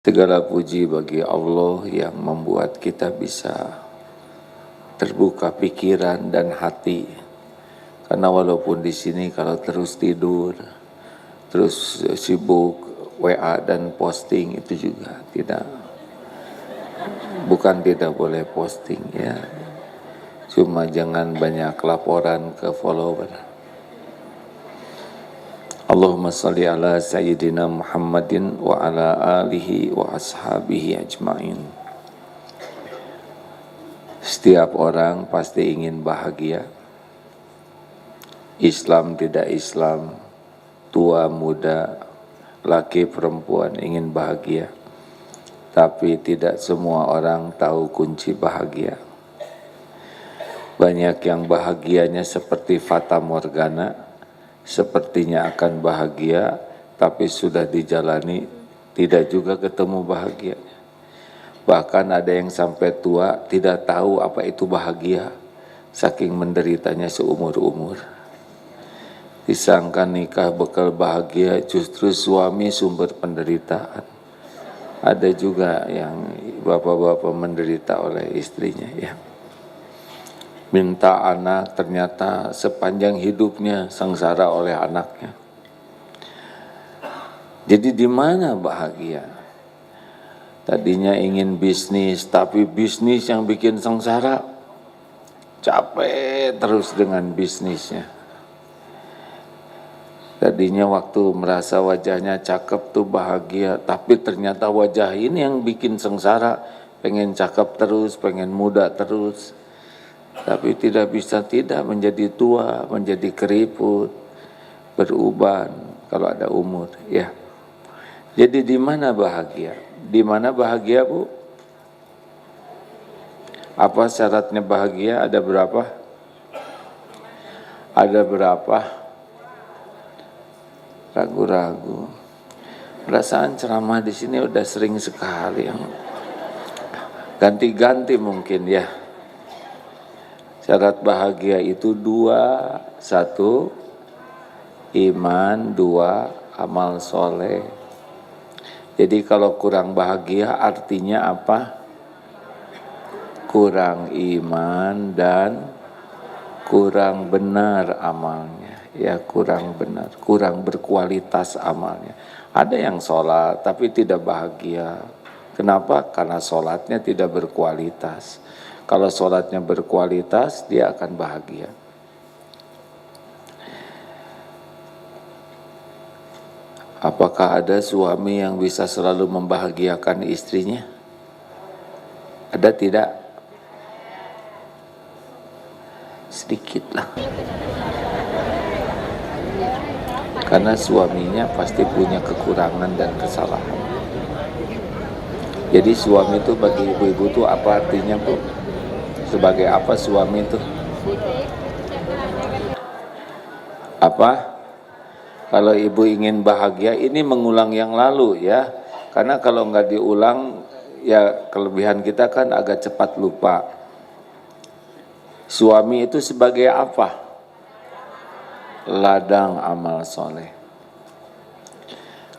Segala puji bagi Allah yang membuat kita bisa terbuka pikiran dan hati. Karena walaupun di sini kalau terus tidur, terus sibuk WA dan posting itu juga bukan tidak boleh posting ya. Cuma jangan banyak laporan ke follower. Allahumma salli ala Sayyidina Muhammadin wa ala alihi wa ashabihi ajma'in. Setiap orang pasti ingin bahagia. Islam tidak Islam, tua muda, laki perempuan ingin bahagia. Tapi tidak semua orang tahu kunci bahagia. Banyak yang bahagianya seperti fata morgana, sepertinya akan bahagia, tapi sudah dijalani, tidak juga ketemu bahagia. Bahkan ada yang sampai tua tidak tahu apa itu bahagia, saking menderitanya seumur-umur. Disangka nikah bekal bahagia, justru suami sumber penderitaan. Ada juga yang bapak-bapak menderita oleh istrinya ya. Minta anak, ternyata sepanjang hidupnya sengsara oleh anaknya. Jadi di mana bahagia? Tadinya ingin bisnis, tapi bisnis yang bikin sengsara. Capek terus dengan bisnisnya. Tadinya waktu merasa wajahnya cakep tuh bahagia, tapi ternyata wajah ini yang bikin sengsara. Pengen cakep terus, pengen muda terus. Tapi tidak bisa tidak, menjadi tua, menjadi keriput, beruban kalau ada umur ya. Jadi di mana bahagia? Di mana bahagia, Bu? Apa syaratnya bahagia? Ada berapa? Ada berapa? Ragu-ragu. Perasaan ceramah di sini udah sering sekali yang ganti-ganti mungkin ya. Syarat bahagia itu dua, satu iman, dua amal soleh. Jadi kalau kurang bahagia artinya apa? Kurang iman dan kurang benar amalnya. Ya kurang benar, kurang berkualitas amalnya. Ada yang sholat tapi tidak bahagia. Kenapa? Karena sholatnya tidak berkualitas. Kalau sholatnya berkualitas, dia akan bahagia. Apakah ada suami yang bisa selalu membahagiakan istrinya? Ada tidak? Sedikit lah. Karena suaminya pasti punya kekurangan dan kesalahan. Jadi suami itu bagi ibu-ibu itu apa artinya, Bu? Sebagai apa suami itu? Apa? Kalau ibu ingin bahagia, ini mengulang yang lalu ya. Karena kalau nggak diulang, ya kelebihan kita kan agak cepat lupa. Suami itu sebagai apa? Ladang amal soleh.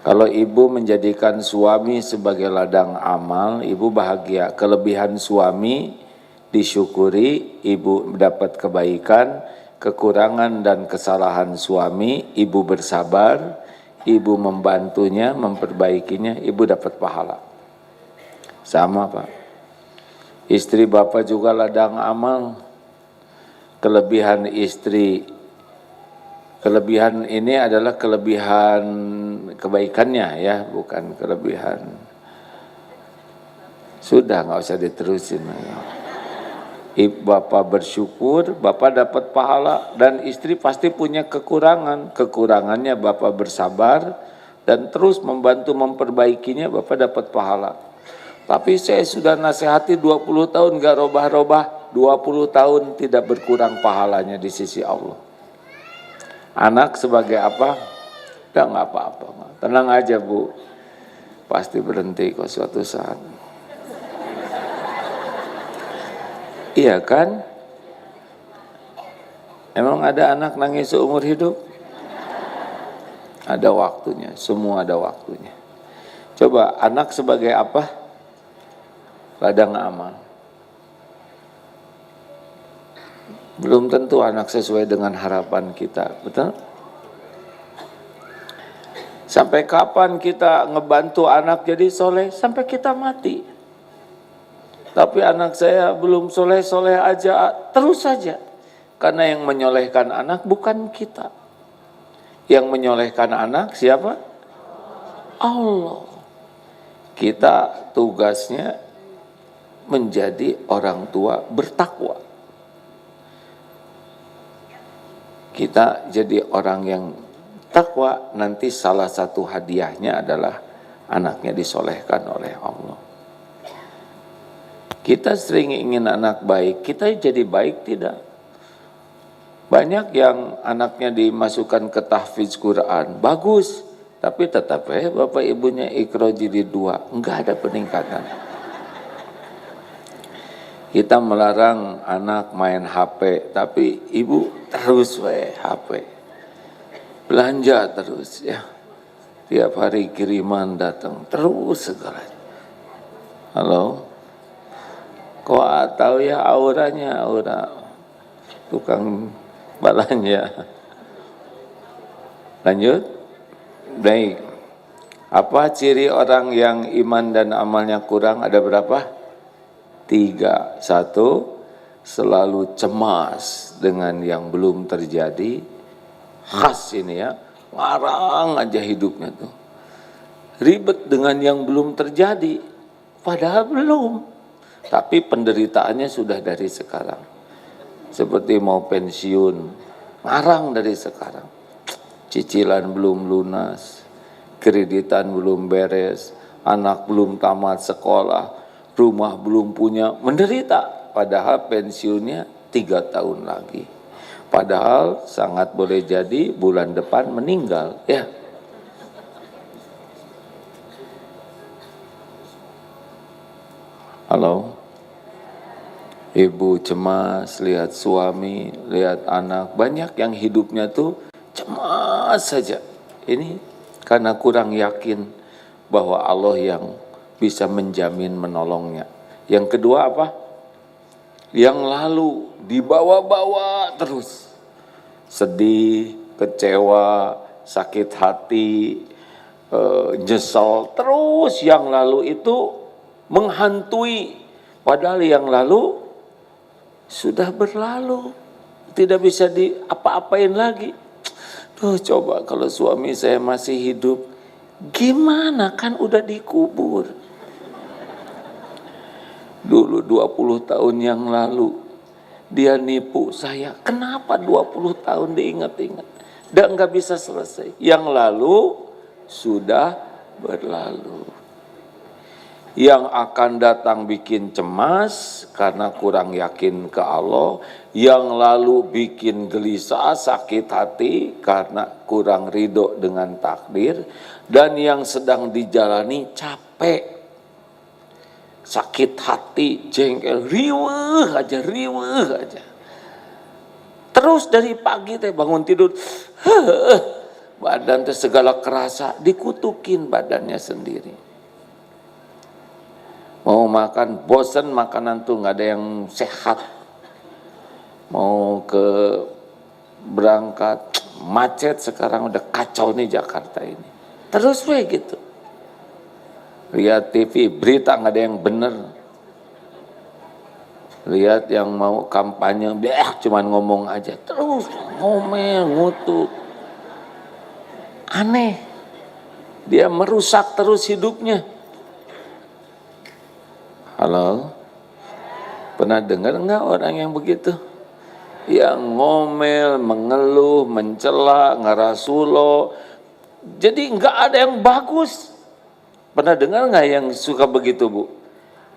Kalau ibu menjadikan suami sebagai ladang amal, ibu bahagia. Kelebihan suami disyukuri, ibu mendapat kebaikan. Kekurangan dan kesalahan suami, ibu bersabar, ibu membantunya, memperbaikinya, ibu dapat pahala. Sama Pak. Istri Bapak juga ladang amal. Kelebihan istri, kelebihan ini adalah kelebihan kebaikannya ya, bukan kelebihan. Sudah nggak usah diterusin. Bapak bersyukur, Bapak dapat pahala, dan istri pasti punya kekurangan. Kekurangannya Bapak bersabar dan terus membantu memperbaikinya, Bapak dapat pahala. Tapi saya sudah nasihati 20 tahun gak robah-robah, 20 tahun tidak berkurang pahalanya di sisi Allah. Anak sebagai apa? Udah gak apa-apa, tenang aja Bu, pasti berhenti kok suatu saat. Iya kan? Emang ada anak nangis seumur hidup? Ada waktunya, semua ada waktunya. Coba anak sebagai apa? Ladang amal. Belum tentu anak sesuai dengan harapan kita, betul? Sampai kapan kita ngebantu anak jadi soleh? Sampai kita mati. Tapi anak saya belum soleh-soleh aja, terus saja. Karena yang menyolehkan anak bukan kita. Yang menyolehkan anak siapa? Allah. Kita tugasnya menjadi orang tua bertakwa. Kita jadi orang yang takwa, nanti salah satu hadiahnya adalah anaknya disolehkan oleh Allah. Kita sering ingin anak baik, kita jadi baik tidak? Banyak yang anaknya dimasukkan ke tahfidz Quran, bagus, tapi tetap bapak ibunya Iqra jilid 2, enggak ada peningkatan. Kita melarang anak main HP, tapi ibu terus HP. Belanja terus ya. Tiap hari kiriman datang terus segala. Halo. Kok tahu ya auranya, aura tukang belanja. Lanjut. Baik. Apa ciri orang yang iman dan amalnya kurang? Ada berapa? 3. 1, selalu cemas dengan yang belum terjadi. Khas ini ya, ngarang aja hidupnya tuh. Ribet dengan yang belum terjadi, padahal belum. Tapi penderitaannya sudah dari sekarang. Seperti mau pensiun, ngarang dari sekarang. Cicilan belum lunas, kreditan belum beres, anak belum tamat sekolah, rumah belum punya, menderita. Padahal pensiunnya 3 tahun lagi. Padahal sangat boleh jadi bulan depan meninggal, ya. Halo. Ibu cemas lihat suami, lihat anak, banyak yang hidupnya tuh cemas saja. Ini karena kurang yakin bahwa Allah yang bisa menjamin menolongnya. Yang kedua apa? Yang lalu dibawa-bawa terus. Sedih, kecewa, sakit hati, nyesel. Terus yang lalu itu menghantui. Padahal yang lalu sudah berlalu. Tidak bisa diapa-apain lagi. Tuh coba kalau suami saya masih hidup. Gimana, kan udah dikubur. Dulu 20 tahun yang lalu dia nipu saya. Kenapa 20 tahun diingat-ingat? Dan nggak bisa selesai. Yang lalu sudah berlalu. Yang akan datang bikin cemas karena kurang yakin ke Allah. Yang lalu bikin gelisah, sakit hati karena kurang ridho dengan takdir. Dan yang sedang dijalani capek, sakit hati, jengkel, riweuh aja. Terus dari pagi teh bangun tidur, badan teh segala kerasa, dikutukin badannya sendiri. Mau makan, bosen makanan tuh nggak ada yang sehat. Mau ke berangkat, macet sekarang udah kacau nih Jakarta ini. Terus gitu. Lihat TV, berita nggak ada yang bener. Lihat yang mau kampanye, cuman ngomong aja. Terus ngomel, ngutuk. Aneh. Dia merusak terus hidupnya. Halo? Pernah dengar nggak orang yang begitu? Yang ngomel, mengeluh, mencela, ngerasulo. Jadi nggak ada yang bagus. Pernah dengar nggak yang suka begitu, Bu?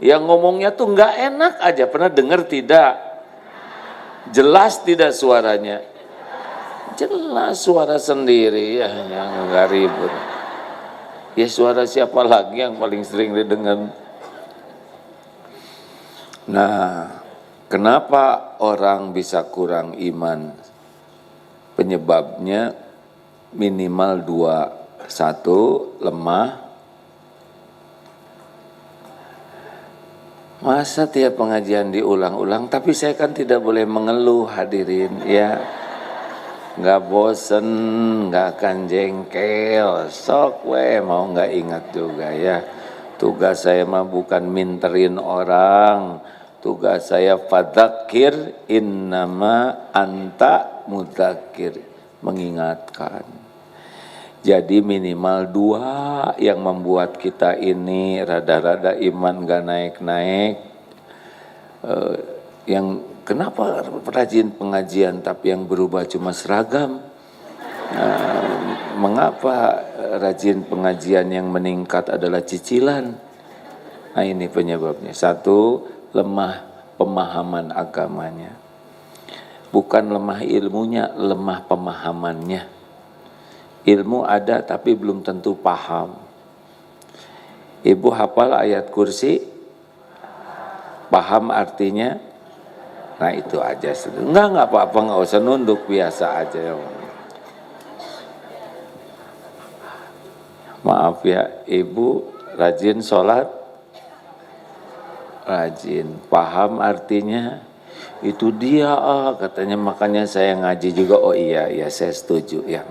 Yang ngomongnya tuh nggak enak aja. Pernah dengar tidak? Jelas tidak suaranya? Jelas suara sendiri ya, yang nggak ribut. Ya suara siapa lagi yang paling sering didengar? Nah, kenapa orang bisa kurang iman? Penyebabnya minimal 2. 1, lemah. Masa tiap pengajian diulang-ulang, tapi saya kan tidak boleh mengeluh hadirin ya. Nggak bosen, nggak akan jengkel, sok we mau nggak ingat juga ya. Tugas saya mah bukan minterin orang, tugas saya fadzakir innama anta mudzakir, mengingatkan. Jadi minimal 2 yang membuat kita ini rada-rada iman gak naik-naik. Yang kenapa rajin pengajian tapi yang berubah cuma seragam? Mengapa rajin pengajian yang meningkat adalah cicilan? Nah ini penyebabnya. 1, lemah pemahaman agamanya. Bukan lemah ilmunya, lemah pemahamannya. Ilmu ada tapi belum tentu paham. Ibu hafal ayat kursi? Paham artinya? Nah itu aja. Enggak apa-apa, enggak usah nunduk, biasa aja. Maaf ya, ibu rajin sholat? Rajin. Paham artinya? Itu dia katanya, makanya saya ngaji juga. Oh iya, saya setuju ya.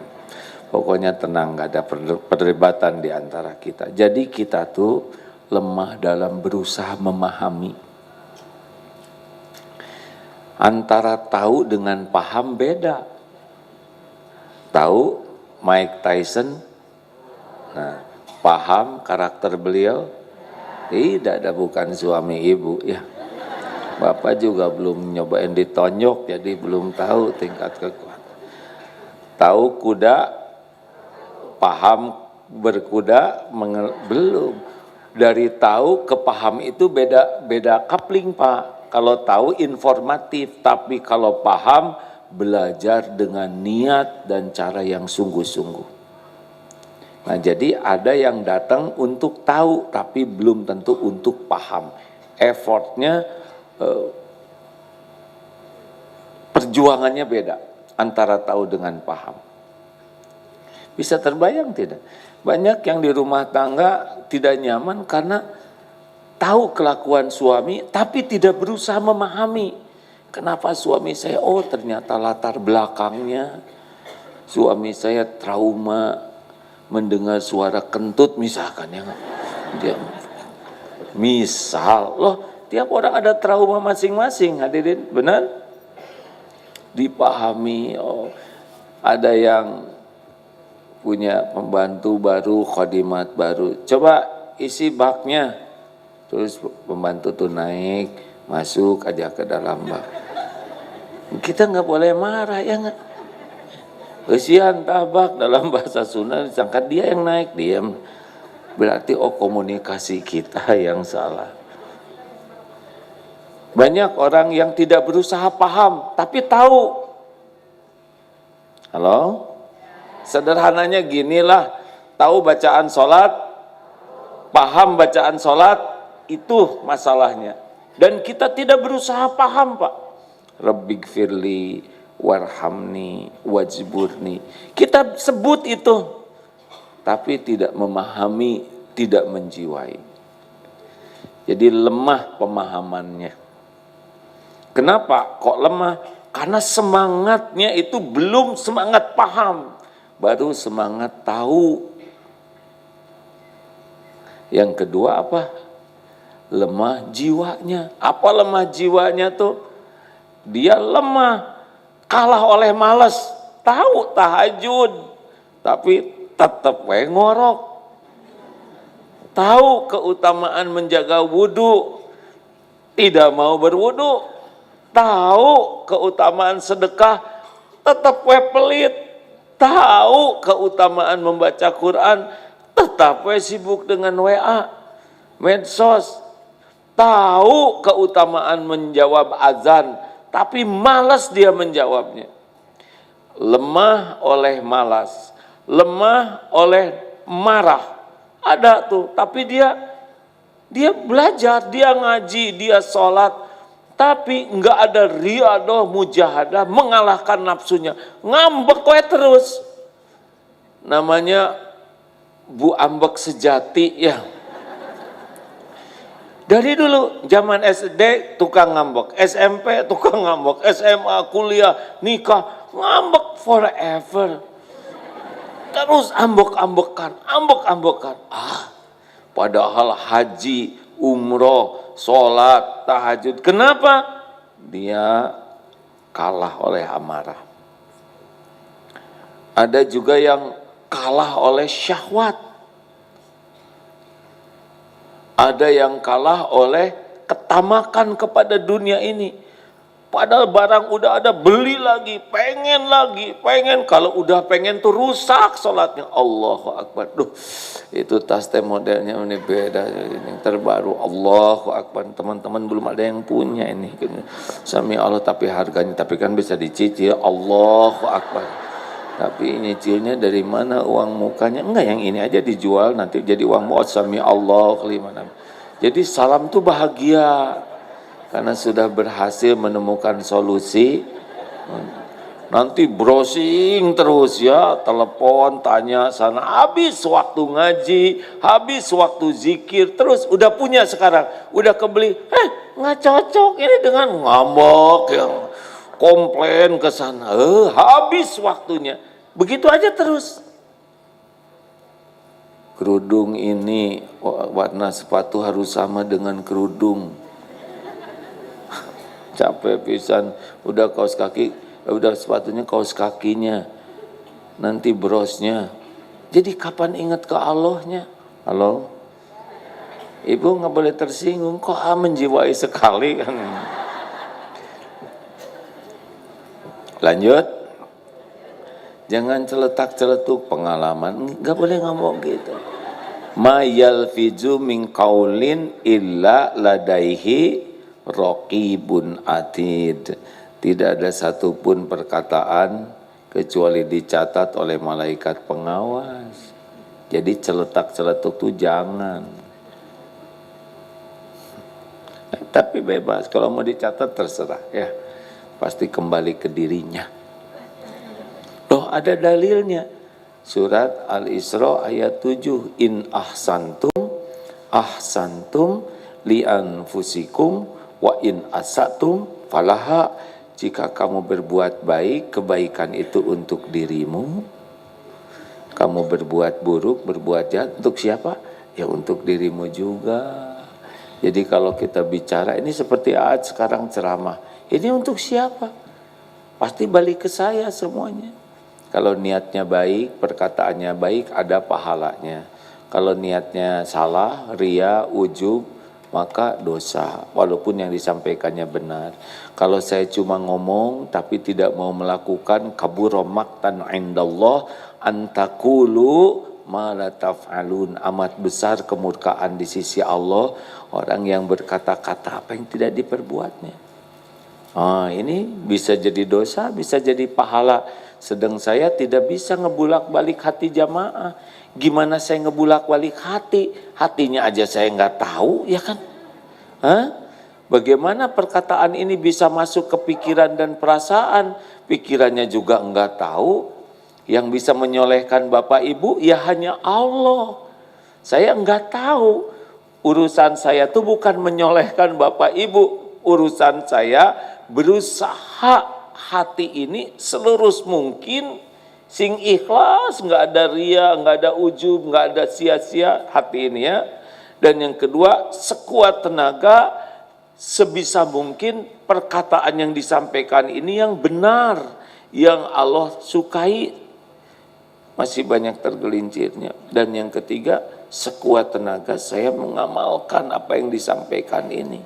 Pokoknya tenang, gak ada perdebatan di antara kita. Jadi kita tuh lemah dalam berusaha memahami. Antara tahu dengan paham beda. Tahu Mike Tyson, nah, paham karakter beliau? Tidak, ada bukan suami ibu ya. Bapak juga belum nyobain ditonjok, jadi belum tahu tingkat kekuatan. Tahu kuda, paham berkuda, belum. Dari tahu ke paham itu beda coupling Pak. Kalau tahu informatif, tapi kalau paham belajar dengan niat dan cara yang sungguh-sungguh. Nah jadi ada yang datang untuk tahu, tapi belum tentu untuk paham. Effortnya, perjuangannya beda antara tahu dengan paham. Bisa terbayang tidak? Banyak yang di rumah tangga tidak nyaman karena tahu kelakuan suami tapi tidak berusaha memahami. Kenapa suami saya? Oh ternyata latar belakangnya suami saya trauma mendengar suara kentut misalkan ya. Dia misal loh, tiap orang ada trauma masing-masing hadirin, benar? Dipahami. Oh ada yang punya pembantu baru, khadimat baru, coba isi baknya, terus pembantu tuh naik, masuk aja ke dalam bak. Kita nggak boleh marah ya nggak? Kesian tabak dalam bahasa Sunda, disangka dia yang naik, diam. Berarti komunikasi kita yang salah. Banyak orang yang tidak berusaha paham, tapi tahu. Halo? Sederhananya ginilah, tahu bacaan sholat, paham bacaan sholat, itu masalahnya. Dan kita tidak berusaha paham Pak. Rabbighfirli warhamni wajburni. Kita sebut itu, tapi tidak memahami, tidak menjiwai. Jadi lemah pemahamannya. Kenapa kok lemah? Karena semangatnya itu belum semangat paham, baru semangat tahu. Yang kedua apa? Lemah jiwanya. Apa lemah jiwanya tuh? Dia lemah, kalah oleh malas. Tahu tahajud, tapi tetap ngorok. Tahu keutamaan menjaga wudhu, tidak mau berwudhu. Tahu keutamaan sedekah, tetap pelit. Tahu keutamaan membaca Quran, tetap sibuk dengan WA, medsos. Tahu keutamaan menjawab azan, tapi malas dia menjawabnya. Lemah oleh malas, lemah oleh marah. Ada tuh, tapi dia belajar, dia ngaji, dia sholat, tapi enggak ada riadah, mujahadah, mengalahkan nafsunya, ngambek terus. Namanya Bu Ambek sejati ya. Dari dulu zaman SD tukang ngambek, SMP tukang ngambek, SMA, kuliah, nikah, ngambek forever. Terus ambek-ambekan, ambek-ambekan. Padahal haji, umroh, sholat, tahajud. Kenapa? Dia kalah oleh amarah. Ada juga yang kalah oleh syahwat. Ada yang kalah oleh ketamakan kepada dunia ini. Padahal barang udah ada, beli lagi, pengen. Kalau udah pengen tuh rusak sholatnya. Allahu Akbar. Duh, itu tas teh modelnya ini beda, ini terbaru. Allahu Akbar. Teman-teman belum ada yang punya ini. Sami Allah, tapi harganya, tapi kan bisa dicicil. Allahu Akbar. Tapi nyicilnya dari mana uang mukanya? Enggak, yang ini aja dijual, nanti jadi uang muat. Sami Allah kelimana. Jadi salam tuh bahagia. Karena sudah berhasil menemukan solusi, nanti browsing terus ya, telepon, tanya sana, habis waktu ngaji, habis waktu zikir, terus udah punya sekarang, udah kebeli, nggak cocok ini dengan ngambek yang komplain ke sana, habis waktunya, begitu aja terus. Kerudung ini warna sepatu harus sama dengan kerudung. Capek pisan, udah kaos kaki, udah sepatunya kaos kakinya, nanti brosnya. Jadi kapan ingat ke Allahnya? Halo? Ibu nggak boleh tersinggung, kok menjiwai sekali kan. Lanjut. Jangan celetak-celetuk pengalaman, nggak boleh ngomong gitu. Ma yalfizu min qaulin illa ladaihi raqibun atid. Tidak ada satupun perkataan kecuali dicatat oleh malaikat pengawas. Jadi celetak-celetuk itu jangan. Tapi bebas, kalau mau dicatat terserah ya. Pasti kembali ke dirinya. Loh, ada dalilnya. Surat Al-Isra ayat 7. In ahsantum li anfusikum wa in asatum falaha. Jika kamu berbuat baik, kebaikan itu untuk dirimu. Kamu berbuat buruk, berbuat jahat, untuk siapa? Ya untuk dirimu juga. Jadi kalau kita bicara, ini seperti Aad sekarang ceramah, ini untuk siapa? Pasti balik ke saya semuanya. Kalau niatnya baik, perkataannya baik, ada pahalanya. Kalau niatnya salah, ria, ujub, maka dosa, walaupun yang disampaikannya benar. Kalau saya cuma ngomong tapi tidak mau melakukan, kabura maqtan indallah antakulu ma la taf'alun. Amat besar kemurkaan di sisi Allah orang yang berkata-kata apa yang tidak diperbuatnya. Ini bisa jadi dosa, bisa jadi pahala. Sedang saya tidak bisa ngebulak-balik hati jamaah. Gimana saya ngebulak-balik hati? Hatinya aja saya nggak tahu, ya kan? Bagaimana perkataan ini bisa masuk ke pikiran dan perasaan? Pikirannya juga nggak tahu. Yang bisa menyolehkan Bapak Ibu ya hanya Allah. Saya nggak tahu. Urusan saya tuh bukan menyolehkan Bapak Ibu. Urusan saya berusaha hati ini selurus mungkin, sing ikhlas, nggak ada ria, nggak ada ujub, nggak ada sia-sia hati ini ya. Dan yang kedua, sekuat tenaga, sebisa mungkin perkataan yang disampaikan ini yang benar, yang Allah sukai, masih banyak tergelincirnya. Dan yang ketiga, sekuat tenaga saya mengamalkan apa yang disampaikan ini.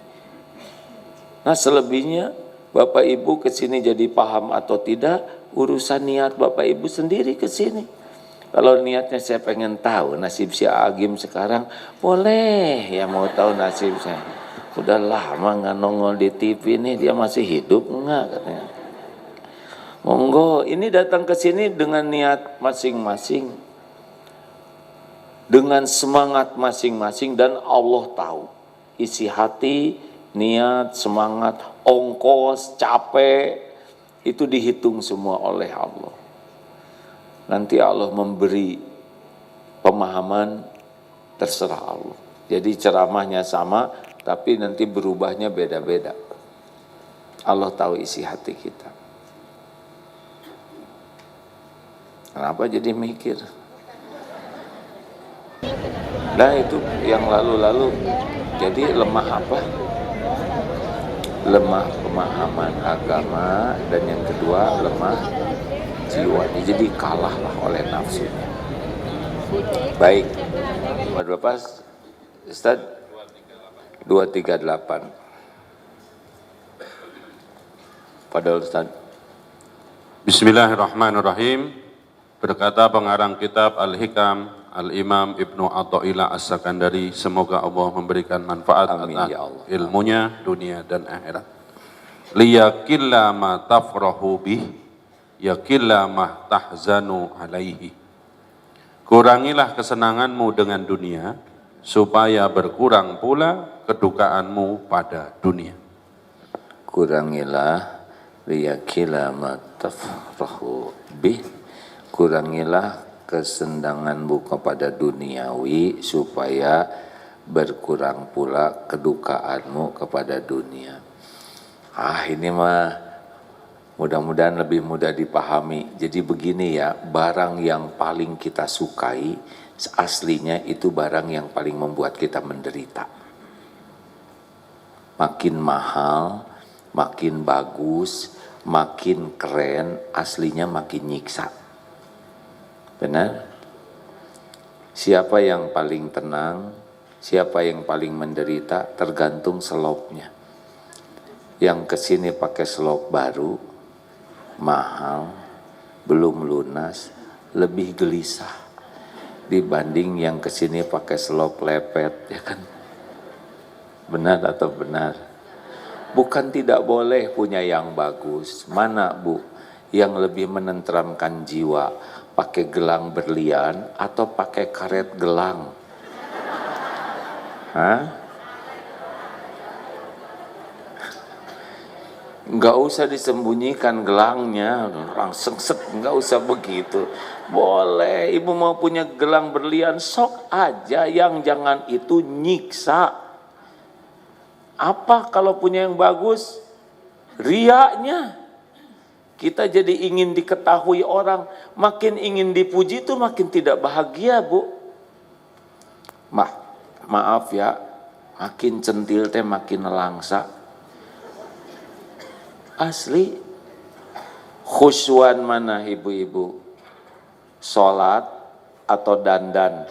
Nah selebihnya, Bapak Ibu kesini jadi paham atau tidak, urusan niat Bapak Ibu sendiri kesini. Kalau niatnya saya pengen tahu nasib si Agim sekarang, boleh ya mau tahu nasib saya. Udah lama nggak nongol di TV nih, dia masih hidup enggak katanya. Monggo, ini datang ke sini dengan niat masing-masing. Dengan semangat masing-masing dan Allah tahu. Isi hati, niat, semangat, ongkos, capek, itu dihitung semua oleh Allah. Nanti Allah memberi pemahaman, terserah Allah. Jadi ceramahnya sama, tapi nanti berubahnya beda-beda. Allah tahu isi hati kita. Kenapa jadi mikir? Nah itu yang lalu-lalu, jadi lemah apa? Lemah pemahaman agama, dan yang kedua lemah jiwa. Jadi kalahlah oleh nafsunya. Baik, berapa Ustaz? 238. Pada Ustaz. Bismillahirrahmanirrahim. Berkata pengarang kitab Al-Hikam, Al-Imam Ibnu Athaillah As-Sakandari, semoga Allah memberikan manfaat atas ilmunya dunia dan akhirat. Liyakilla ma tafrahu bih, yakilla ma tahzanu alaihi. Kurangilah kesenanganmu dengan dunia, supaya berkurang pula kedukaanmu pada dunia. Kurangilah liyakilla ma tafrahu bih, kurangilah kesenanganmu kepada duniawi supaya berkurang pula kedukaanmu kepada dunia. Ini mah mudah-mudahan lebih mudah dipahami. Jadi begini ya, barang yang paling kita sukai aslinya itu barang yang paling membuat kita menderita. Makin mahal, makin bagus, makin keren, aslinya makin nyiksa. Benar? Siapa yang paling tenang, siapa yang paling menderita, tergantung selopnya. Yang kesini pakai selop baru, mahal, belum lunas, lebih gelisah dibanding yang kesini pakai selop lepet, ya kan? Benar atau benar? Bukan tidak boleh punya yang bagus. Mana Bu? Yang lebih menenteramkan jiwa, pakai gelang berlian atau pakai karet gelang? Nggak usah disembunyikan gelangnya, langsung set, nggak usah begitu. Boleh, ibu mau punya gelang berlian, sok aja, yang jangan itu nyiksa. Apa kalau punya yang bagus? Riaknya. Kita jadi ingin diketahui orang, makin ingin dipuji itu makin tidak bahagia, Bu. Maaf ya, makin centil teh makin nelangsa. Asli. Khusyuan mana ibu-ibu? Sholat atau dandan?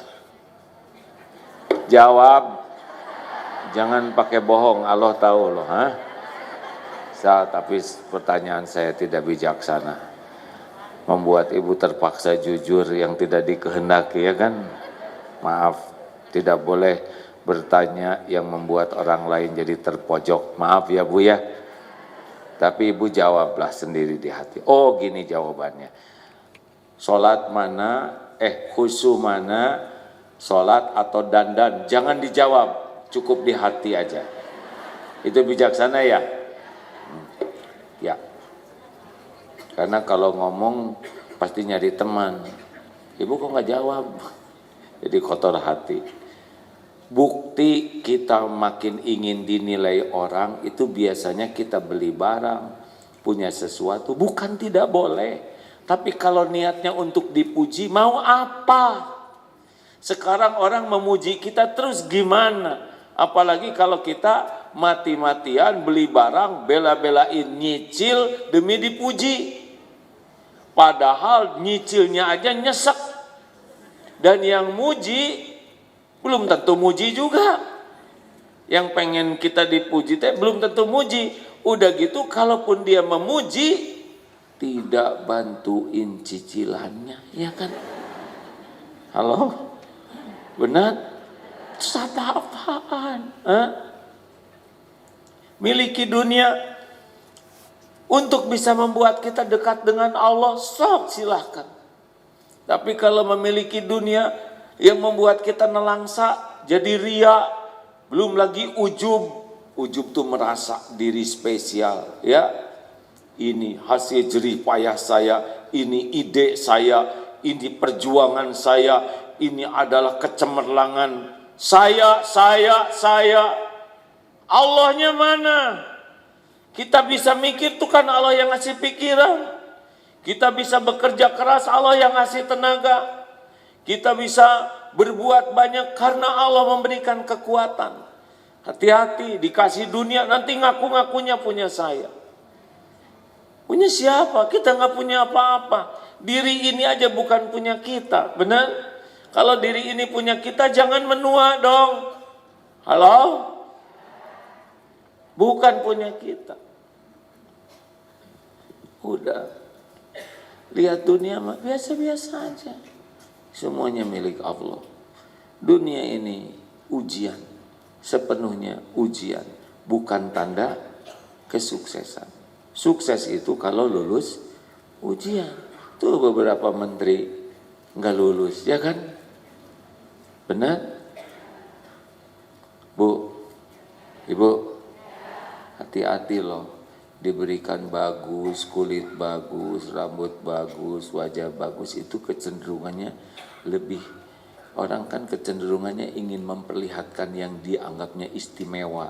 Jawab. Jangan pakai bohong, Allah tahu loh, tapi pertanyaan saya tidak bijaksana, membuat ibu terpaksa jujur yang tidak dikehendaki, ya kan? Maaf, tidak boleh bertanya yang membuat orang lain jadi terpojok. Maaf ya Bu ya. Tapi ibu jawablah sendiri di hati. Oh gini jawabannya. Sholat mana, khusyuk mana, sholat atau dandan? Jangan dijawab, cukup di hati aja. Itu bijaksana ya? Ya, karena kalau ngomong pasti nyari teman. Ibu kok nggak jawab? Jadi kotor hati. Bukti kita makin ingin dinilai orang itu biasanya kita beli barang, punya sesuatu. Bukan tidak boleh, tapi kalau niatnya untuk dipuji, mau apa? Sekarang orang memuji kita terus gimana? Apalagi kalau kita mati-matian beli barang, bela-belain nyicil demi dipuji. Padahal nyicilnya aja nyesek. Dan yang muji belum tentu muji juga. Yang pengen kita dipuji teh belum tentu muji. Udah gitu kalaupun dia memuji, tidak bantuin cicilannya, ya kan? Halo? Benar? Terus apa-apaan? Miliki dunia untuk bisa membuat kita dekat dengan Allah, sok silahkan. Tapi kalau memiliki dunia yang membuat kita nelangsa, jadi ria, belum lagi ujub. Ujub tuh merasa diri spesial, ya. Ini hasil jerih payah saya, ini ide saya, ini perjuangan saya, ini adalah kecemerlangan saya. Allahnya mana? Kita bisa mikir tuh kan Allah yang ngasih pikiran. Kita bisa bekerja keras, Allah yang ngasih tenaga. Kita bisa berbuat banyak karena Allah memberikan kekuatan. Hati-hati, dikasih dunia nanti ngaku-ngakunya punya saya. Punya siapa? Kita nggak punya apa-apa. Diri ini aja bukan punya kita, benar? Kalau diri ini punya kita, jangan menua dong. Halo? Bukan punya kita. Udah. Lihat dunia mah biasa-biasa aja. Semuanya milik Allah. Dunia ini ujian. Sepenuhnya ujian. Bukan tanda kesuksesan. Sukses itu kalau lulus ujian. Tuh beberapa menteri nggak lulus, ya kan? Benar? Bu, Ibu, hati-hati loh. Diberikan bagus, kulit bagus, rambut bagus, wajah bagus, itu kecenderungannya lebih. Orang kan kecenderungannya ingin memperlihatkan yang dianggapnya istimewa.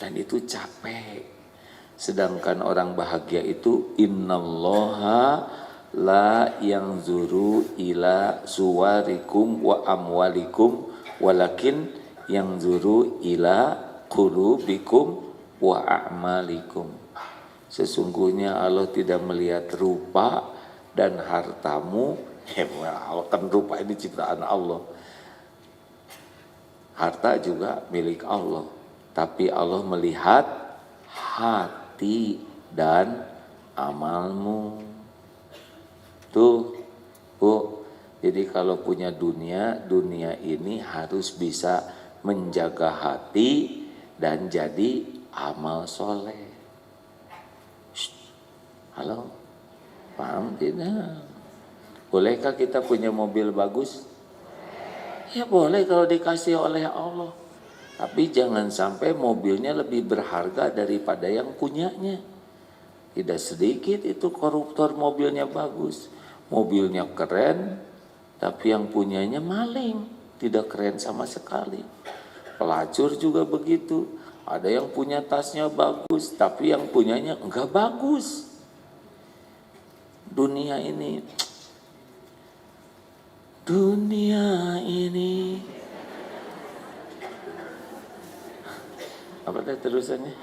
Dan itu capek. Sedangkan orang bahagia itu innallaha la yanzuru ila suwarikum wa amwalikum walakin yanzuru ila qulubikum wa a'malikum. Sesungguhnya Allah tidak melihat rupa dan hartamu. Kan rupa ini ciptaan Allah. Harta juga milik Allah. Tapi Allah melihat hati dan amalmu. Tuh, Bu. Jadi kalau punya dunia, dunia ini harus bisa menjaga hati dan jadi amal soleh. Halo, paham tidak? Bolehkah kita punya mobil bagus? Ya boleh kalau dikasih oleh Allah. Tapi jangan sampai mobilnya lebih berharga daripada yang punyanya. Tidak sedikit itu koruptor mobilnya bagus. Mobilnya keren, tapi yang punyanya maling. Tidak keren sama sekali. Pelacur juga begitu. Ada yang punya tasnya bagus, tapi yang punyanya enggak bagus. Dunia ini. Apa tadi terusannya?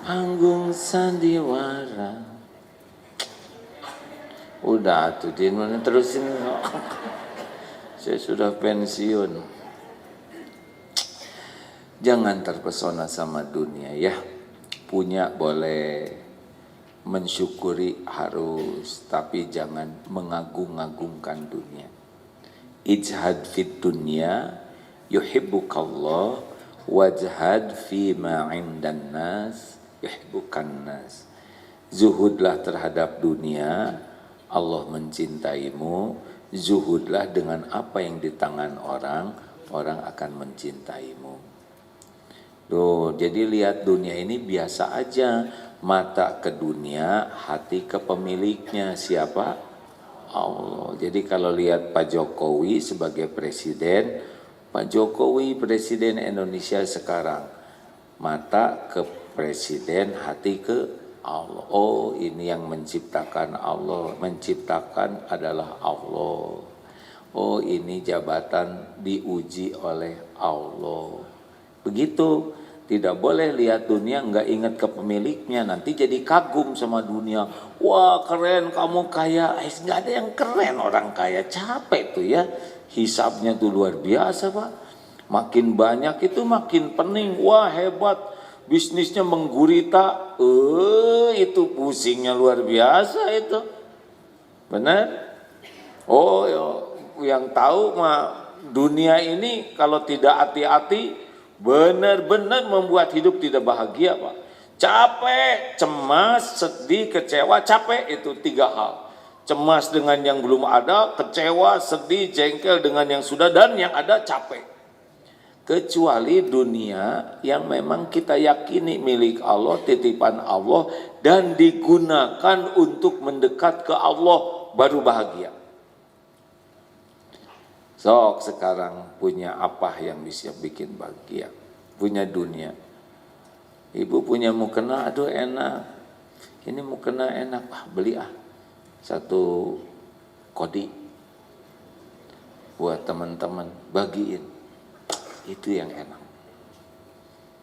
Panggung sandiwara. Udah tuh, Din, mana terusin. Saya sudah pensiun. Jangan terpesona sama dunia ya. Punya boleh, mensyukuri harus, tapi jangan mengagung-agungkan dunia. Ijhad fid dunya yuhibbukallah wajhad fi ma 'indan nas yuhibbukan nas. Zuhudlah terhadap dunia, Allah mencintaimu. Zuhudlah dengan apa yang di tangan orang, orang akan mencintaimu. Tuh, jadi lihat dunia ini biasa aja. Mata ke dunia, hati ke pemiliknya. Siapa? Allah. Jadi kalau lihat Pak Jokowi sebagai presiden, Pak Jokowi presiden Indonesia sekarang. Mata ke presiden, hati ke Allah. Oh, ini yang menciptakan Allah. Menciptakan adalah Allah. Oh, ini jabatan diuji oleh Allah. Begitu. Tidak boleh lihat dunia nggak ingat ke pemiliknya. Nanti jadi kagum sama dunia. Wah keren kamu kaya. Nggak ada yang keren orang kaya. Capek tuh ya. Hisabnya tuh luar biasa Pak. Makin banyak itu makin pening. Wah hebat. Bisnisnya menggurita. Itu pusingnya luar biasa itu. Benar? Oh yang tahu mah dunia ini kalau tidak hati-hati benar-benar membuat hidup tidak bahagia Pak. Capek, cemas, sedih, kecewa. Capek itu 3 hal. Cemas dengan yang belum ada, kecewa, sedih, jengkel dengan yang sudah, dan yang ada capek. Kecuali dunia yang memang kita yakini milik Allah, titipan Allah, dan digunakan untuk mendekat ke Allah, baru bahagia. Sok sekarang punya apa yang bisa bikin bahagia? punya dunia. Ibu punya mukena, aduh enak. Ini mukena enak, beli satu kodi buat teman-teman, bagiin. Itu yang enak.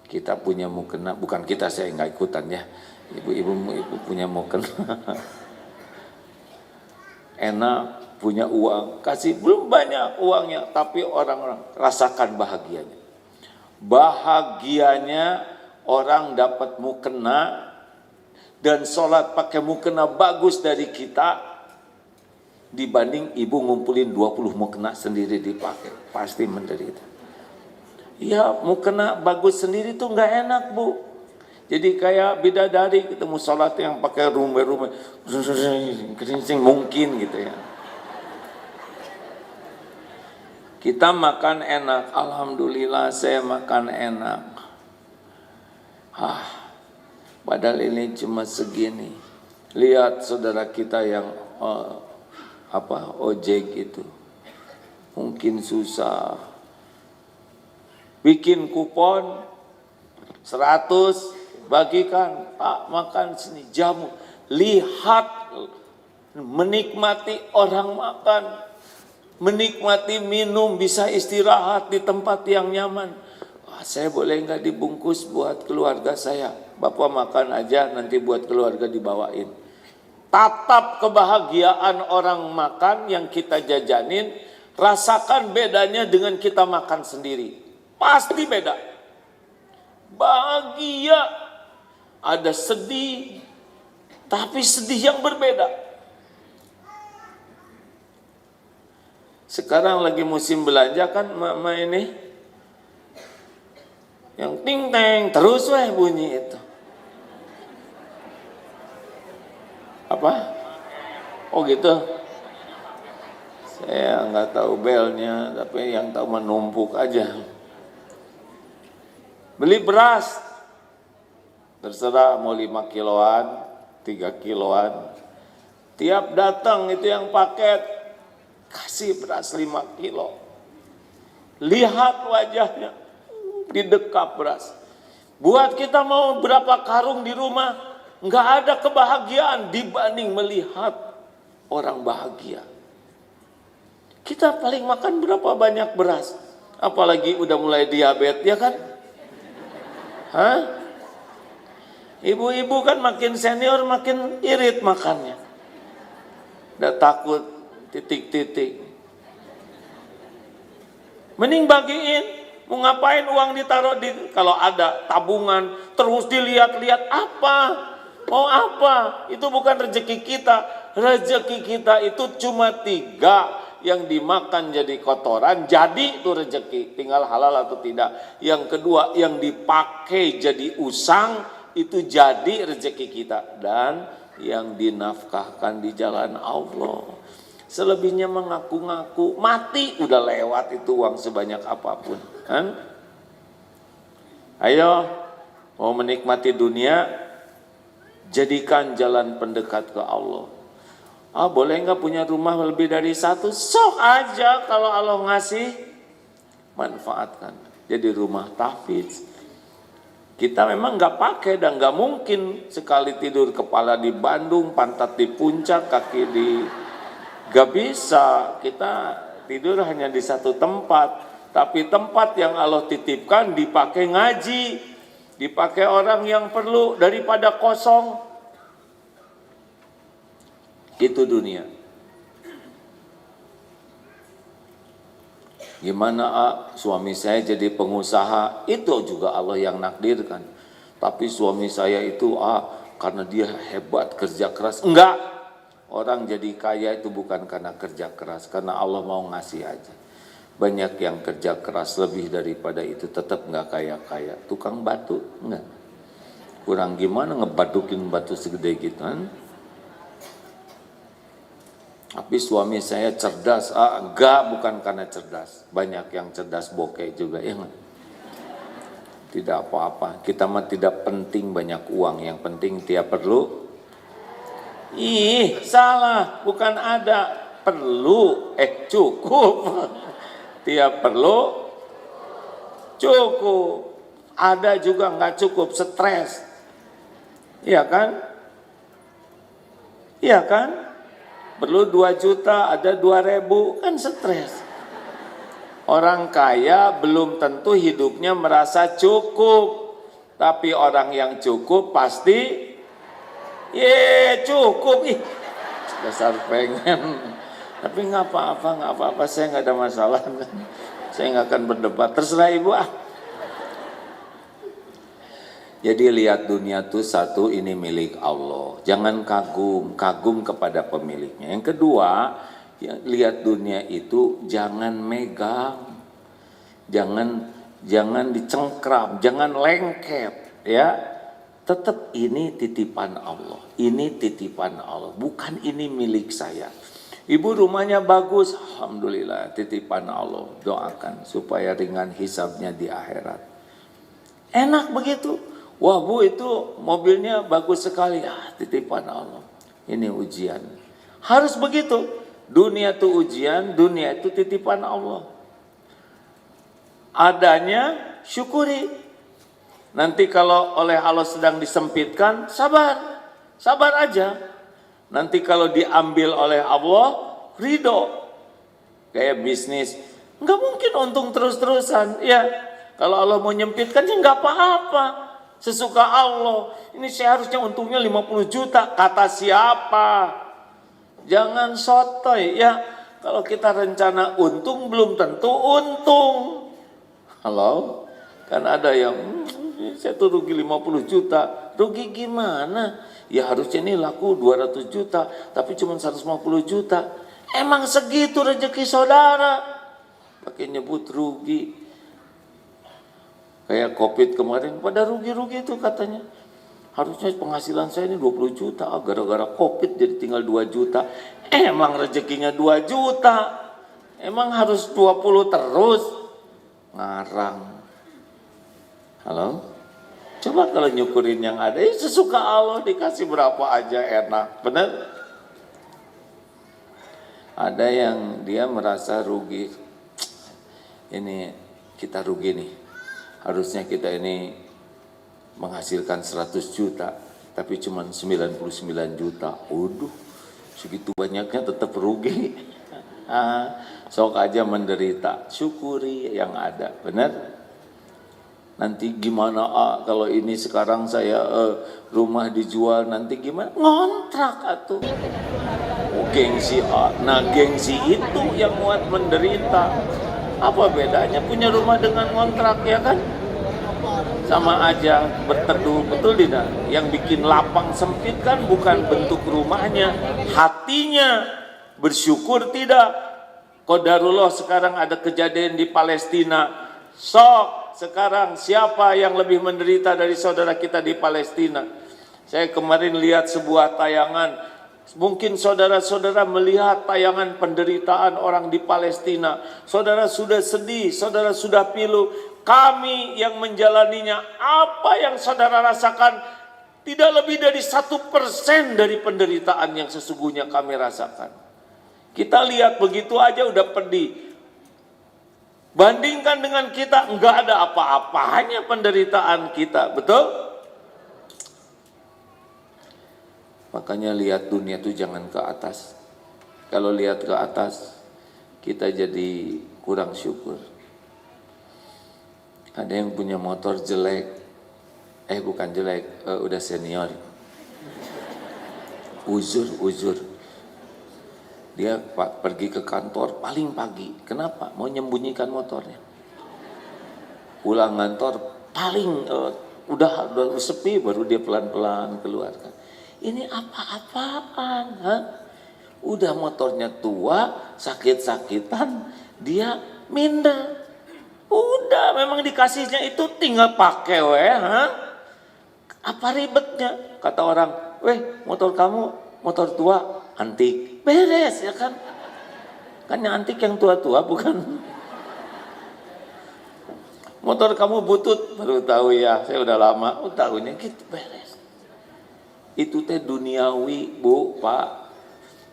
Kita punya mukena, bukan kita, saya nggak ikutan ya. Ibu punya mukena. Enak, punya uang, kasih belum banyak uangnya, tapi orang-orang rasakan bahagianya. Bahagianya orang dapat mukena dan sholat pakai mukena bagus dari kita dibanding ibu ngumpulin 20 mukena sendiri dipakai, pasti menderita. Ya, mukena bagus sendiri tuh nggak enak, Bu. Jadi kayak bidadari ketemu sholat yang pakai rumah-rumah kerincing mungkin gitu ya. Kita makan enak, alhamdulillah saya makan enak. Padahal ini cuma segini. Lihat saudara kita yang ojek itu, mungkin susah. Bikin kupon 100, bagikan, Pak makan sini jamu. Lihat, menikmati orang makan, menikmati minum, bisa istirahat di tempat yang nyaman. Saya boleh nggak dibungkus buat keluarga saya? Bapak makan aja, nanti buat keluarga dibawain. Tatap kebahagiaan orang makan yang kita jajanin, rasakan bedanya dengan kita makan sendiri. Pasti beda. Bahagia, ada sedih, tapi sedih yang berbeda. Sekarang lagi musim belanja kan mama ini, yang ting teng terus bunyi itu. Apa? Oh gitu. Saya nggak tahu belnya, tapi yang tahu menumpuk aja. Beli beras, terserah mau 5 kiloan, 3 kiloan. Tiap datang itu yang paket, kasih beras 5 kilo. Lihat wajahnya, didekap beras. Buat kita mau berapa karung di rumah, nggak ada kebahagiaan dibanding melihat orang bahagia. Kita paling makan berapa banyak beras, apalagi udah mulai diabetes, ya kan? Ibu-ibu kan makin senior makin irit makannya. Udah takut titik-titik. Mending bagiin, mau ngapain uang ditaruh di, kalau ada tabungan terus dilihat-lihat apa? Mau apa? Itu bukan rezeki kita. Rezeki kita itu cuma 3. Yang dimakan jadi kotoran, jadi itu rezeki, tinggal halal atau tidak. Yang kedua, yang dipakai jadi usang, itu jadi rezeki kita. Dan yang dinafkahkan di jalan Allah. Selebihnya mengaku-ngaku, mati udah lewat itu uang sebanyak apapun. Kan? Ayo, mau menikmati dunia, jadikan jalan pendekat ke Allah. Boleh nggak punya rumah lebih dari 1? Sok aja kalau Allah ngasih, manfaatkan. Jadi rumah tahfidz. Kita memang nggak pakai dan nggak mungkin sekali tidur kepala di Bandung, pantat di puncak, kaki di, nggak bisa. Kita tidur hanya di satu tempat, tapi tempat yang Allah titipkan dipakai ngaji, dipakai orang yang perlu daripada kosong. Itu dunia. Gimana suami saya jadi pengusaha, itu juga Allah yang nakdirkan. Tapi suami saya itu karena dia hebat kerja keras. Enggak. Orang jadi kaya itu bukan karena kerja keras, karena Allah mau ngasih aja. Banyak yang kerja keras lebih daripada itu tetap enggak kaya-kaya. Tukang batu enggak. Kurang gimana ngebadukin batu segede gitu kan? Tapi suami saya cerdas, enggak, bukan karena cerdas. Banyak yang cerdas bokeh juga, ya enggak? Tidak apa-apa, kita mah tidak penting banyak uang, yang penting tiap perlu. Salah, bukan ada, perlu, cukup. Tiap perlu, cukup. Ada juga nggak cukup, stres. Iya kan? Iya kan? Perlu 2 juta, ada 2.000, kan stres. Orang kaya belum tentu hidupnya merasa cukup. Tapi orang yang cukup pasti, cukup. Ih, dasar pengen. Tapi nggak apa-apa, saya nggak ada masalah. Saya nggak akan berdebat, terserah ibu ah. Jadi lihat dunia itu satu, ini milik Allah. Jangan kagum kepada pemiliknya. Yang kedua, lihat dunia itu jangan megang. Jangan dicengkram, jangan lengket, ya. Tetap ini titipan Allah. Ini titipan Allah, bukan ini milik saya. Ibu rumahnya bagus, alhamdulillah, titipan Allah. Doakan supaya ringan hisabnya di akhirat. Enak begitu. Wah Bu, itu mobilnya bagus sekali. Titipan Allah. Ini ujian. Harus begitu. Dunia itu ujian, dunia itu titipan Allah. Adanya syukuri. Nanti kalau oleh Allah sedang disempitkan, sabar. Sabar aja. Nanti kalau diambil oleh Allah, ridho. Kayak bisnis, nggak mungkin untung terus-terusan. Ya, kalau Allah mau nyempitkan, ya nggak apa-apa. Sesuka Allah. Ini saya harusnya untungnya 50 juta. Kata siapa? Jangan sotoy. Ya, kalau kita rencana untung, belum tentu untung. Halo? Kan ada yang, saya tuh rugi 50 juta. Rugi gimana? Ya harusnya ini laku 200 juta. Tapi cuma 150 juta. Emang segitu rezeki saudara? Pakai nyebut rugi. Kayak COVID kemarin, pada rugi-rugi itu katanya. Harusnya penghasilan saya ini 20 juta, gara-gara COVID jadi tinggal 2 juta. Emang rezekinya 2 juta. Emang harus 20 terus? Ngarang. Halo? Coba kalau nyukurin yang ada, sesuka Allah, dikasih berapa aja enak. Benar? Ada yang dia merasa rugi. Ini kita rugi nih. Harusnya kita ini menghasilkan 100 juta, tapi cuma 99 juta. Waduh, segitu banyaknya tetap rugi. Sok aja menderita, syukuri yang ada, benar? Nanti gimana kalau ini sekarang saya rumah dijual, nanti gimana? Ngontrak atuh. Gengsi nah gengsi itu yang muat menderita. Apa bedanya punya rumah dengan ngontrak, ya kan? Sama aja berteduh, betul tidak? Yang bikin lapang sempit kan bukan bentuk rumahnya, hatinya. Bersyukur tidak? Qadarullah sekarang ada kejadian di Palestina. Sok sekarang siapa yang lebih menderita dari saudara kita di Palestina? Saya kemarin lihat sebuah tayangan. Mungkin saudara-saudara melihat tayangan penderitaan orang di Palestina. Saudara sudah sedih, saudara sudah pilu. Kami yang menjalaninya, apa yang saudara rasakan tidak lebih dari 1% dari penderitaan yang sesungguhnya kami rasakan. Kita lihat begitu aja udah pedih. Bandingkan dengan kita, enggak ada apa-apanya penderitaan kita, betul? Makanya lihat dunia itu jangan ke atas. Kalau lihat ke atas, kita jadi kurang syukur. Ada yang punya motor jelek, bukan jelek, udah senior. Uzur. Dia pergi ke kantor paling pagi. Kenapa? Mau menyembunyikan motornya. Pulang kantor paling udah sepi, baru dia pelan-pelan keluarkan. Ini apa-apaan? Udah motornya tua, sakit-sakitan, dia minder. Udah, memang dikasihnya itu tinggal pakai Apa ribetnya? Kata orang, motor kamu motor tua, antik. Beres ya kan? Kan yang antik yang tua-tua bukan? Motor kamu butut, baru tahu ya, saya udah lama, tahunya gitu, beres. Itu teh duniawi, Bu, Pak.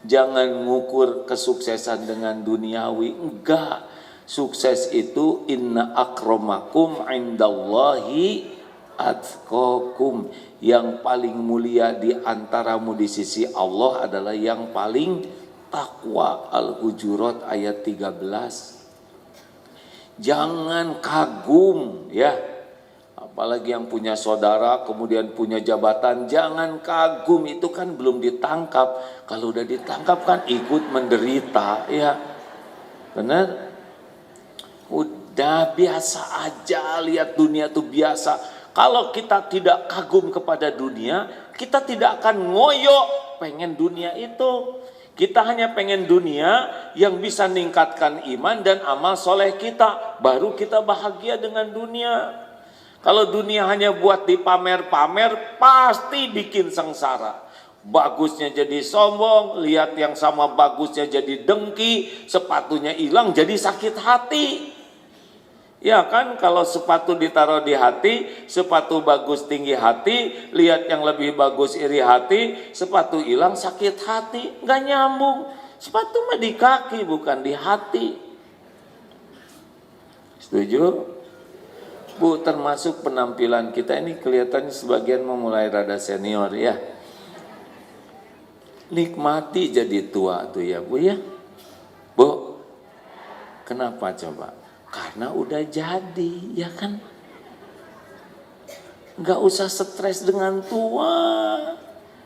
Jangan ngukur kesuksesan dengan duniawi, enggak. Sukses itu inna akramakum indallahi atqakum. Yang paling mulia di antaramu di sisi Allah adalah yang paling takwa. Al-Hujurat ayat 13. Jangan kagum ya. Apalagi yang punya saudara kemudian punya jabatan, jangan kagum, itu kan belum ditangkap. Kalau udah ditangkap kan ikut menderita ya. Benar? Udah biasa aja, lihat dunia itu biasa. Kalau kita tidak kagum kepada dunia, kita tidak akan ngoyo pengen dunia itu. Kita hanya pengen dunia yang bisa meningkatkan iman dan amal soleh kita. Baru kita bahagia dengan dunia. Kalau dunia hanya buat dipamer-pamer, pasti bikin sengsara. Bagusnya jadi sombong, lihat yang sama bagusnya jadi dengki, sepatunya hilang jadi sakit hati. Ya kan, kalau sepatu ditaruh di hati, sepatu bagus tinggi hati, lihat yang lebih bagus iri hati, sepatu hilang sakit hati, nggak nyambung. Sepatu mah di kaki bukan di hati. Setuju? Bu, termasuk penampilan kita ini kelihatannya sebagian memulai rada senior ya. Nikmati jadi tua tuh ya Bu ya. Bu, kenapa coba? Karena udah jadi ya kan. Nggak usah stres dengan tua.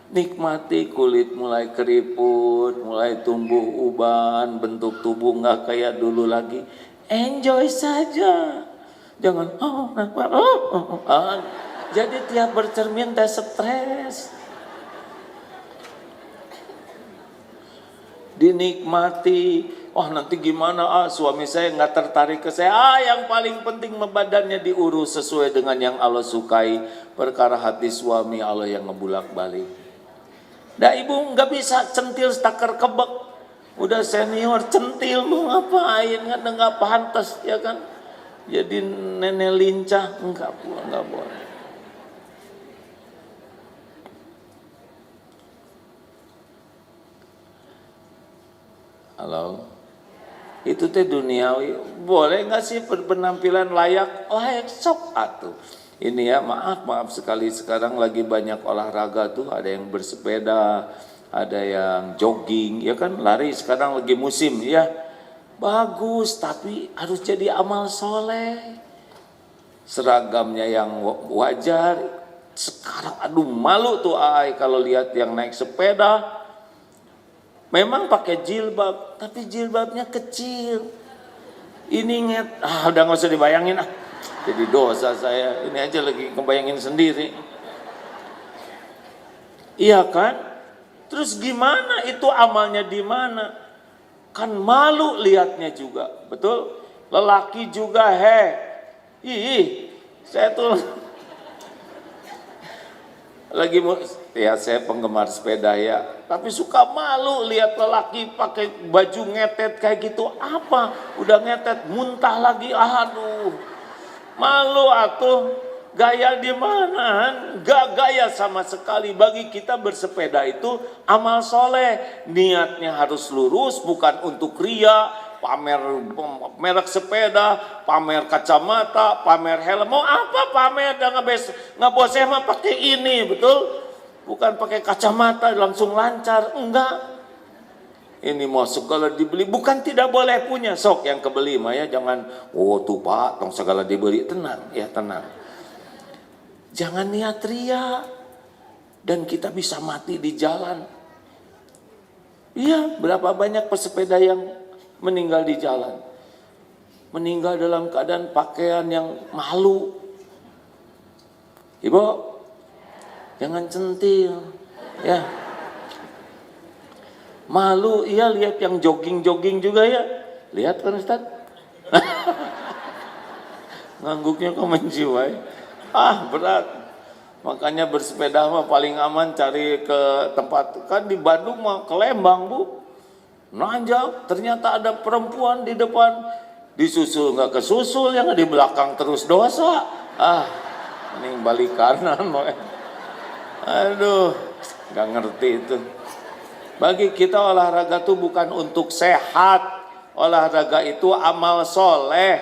Nikmati kulit mulai keriput, mulai tumbuh uban, bentuk tubuh nggak kayak dulu lagi. Enjoy saja. Jangan jadi tiap bercermin teh stres. Dinikmati. Oh nanti gimana? Suami saya nggak tertarik ke saya. Yang paling penting badannya diurus sesuai dengan yang Allah sukai. Perkara hati suami Allah yang ngebulak-balik. Dah ibu nggak bisa centil stakar kebek. Udah senior centil mau ngapain? Nggak pantas ya kan? Jadi nenek lincah, enggak boleh. Halo, itu teh duniawi, boleh nggak sih penampilan layak sok atuh. Ini ya maaf sekali sekarang lagi banyak olahraga tuh, ada yang bersepeda, ada yang jogging, ya kan lari sekarang lagi musim ya. Bagus, tapi harus jadi amal soleh. Seragamnya yang wajar. Sekarang aduh malu tuh kalau lihat yang naik sepeda. Memang pakai jilbab, tapi jilbabnya kecil. Ini udah gak usah dibayangin Jadi dosa saya, ini aja lagi kebayangin sendiri. Iya kan? Terus gimana itu amalnya di mana? Kan malu lihatnya juga, betul? Lelaki juga saya tuh lagi ya saya penggemar sepeda ya, tapi suka malu lihat lelaki pakai baju ngetet kayak gitu. Apa? Udah ngetet muntah lagi, aduh. Malu atuh. Gaya di mana? Gak gaya sama sekali. Bagi kita bersepeda itu amal soleh. Niatnya harus lurus, bukan untuk ria, pamer merek sepeda, pamer kacamata, pamer helm. Mau apa pamer? Nggak boseh mah pakai ini, betul? Bukan pakai kacamata langsung lancar, enggak. Ini masuk kalau dibeli, bukan tidak boleh punya. Sok yang kebeli mah ya jangan. Tuh Pak, tong segala dibeli, tenang ya tenang. Jangan niat ria dan kita bisa mati di jalan. Iya, berapa banyak pesepeda yang meninggal di jalan. Meninggal dalam keadaan pakaian yang malu. Ibu, jangan centil. Ya. Malu, iya lihat yang jogging-jogging juga ya. Lihat kan Ustaz? Ngangguknya kok menjiwai. Berat. Makanya bersepeda mah paling aman cari ke tempat, kan di Bandung mah ke Lembang Bu. Nanjak, ternyata ada perempuan di depan, disusul nggak kesusul, yang di belakang terus dosa. Mending balik kanan. Aduh, nggak ngerti itu. Bagi kita olahraga tuh bukan untuk sehat, Olahraga itu amal soleh.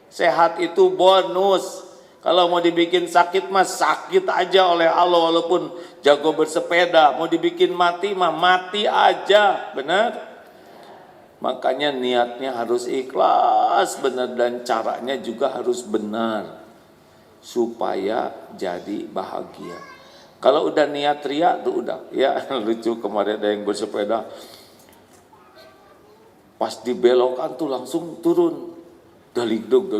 Sehat itu bonus. Kalau mau dibikin sakit mah sakit aja oleh Allah, walaupun jago bersepeda. Mau dibikin mati mah mati aja, benar? Makanya niatnya harus ikhlas benar, dan caranya juga harus benar supaya jadi bahagia. Kalau udah niat ria tuh udah ya. Lucu, kemarin ada yang bersepeda, pas dibelokan tuh langsung turun, dalig-dog,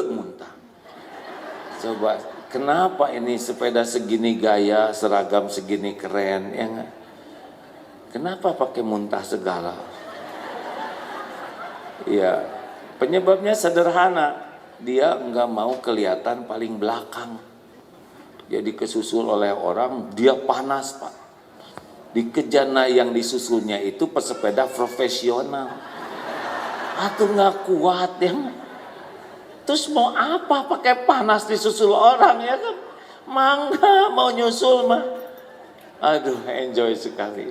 muntah. Coba, kenapa ini sepeda segini gaya, seragam segini keren, ya nggak? Kenapa pakai muntah segala? Ya, penyebabnya sederhana, dia nggak mau kelihatan paling belakang. Jadi kesusul oleh orang, dia panas Pak. Dikejar yang disusulnya itu pesepeda profesional. Atau nggak kuat ya. Terus mau apa pakai panas disusul orang ya kan? Mangga mau nyusul mah. Aduh, enjoy sekali.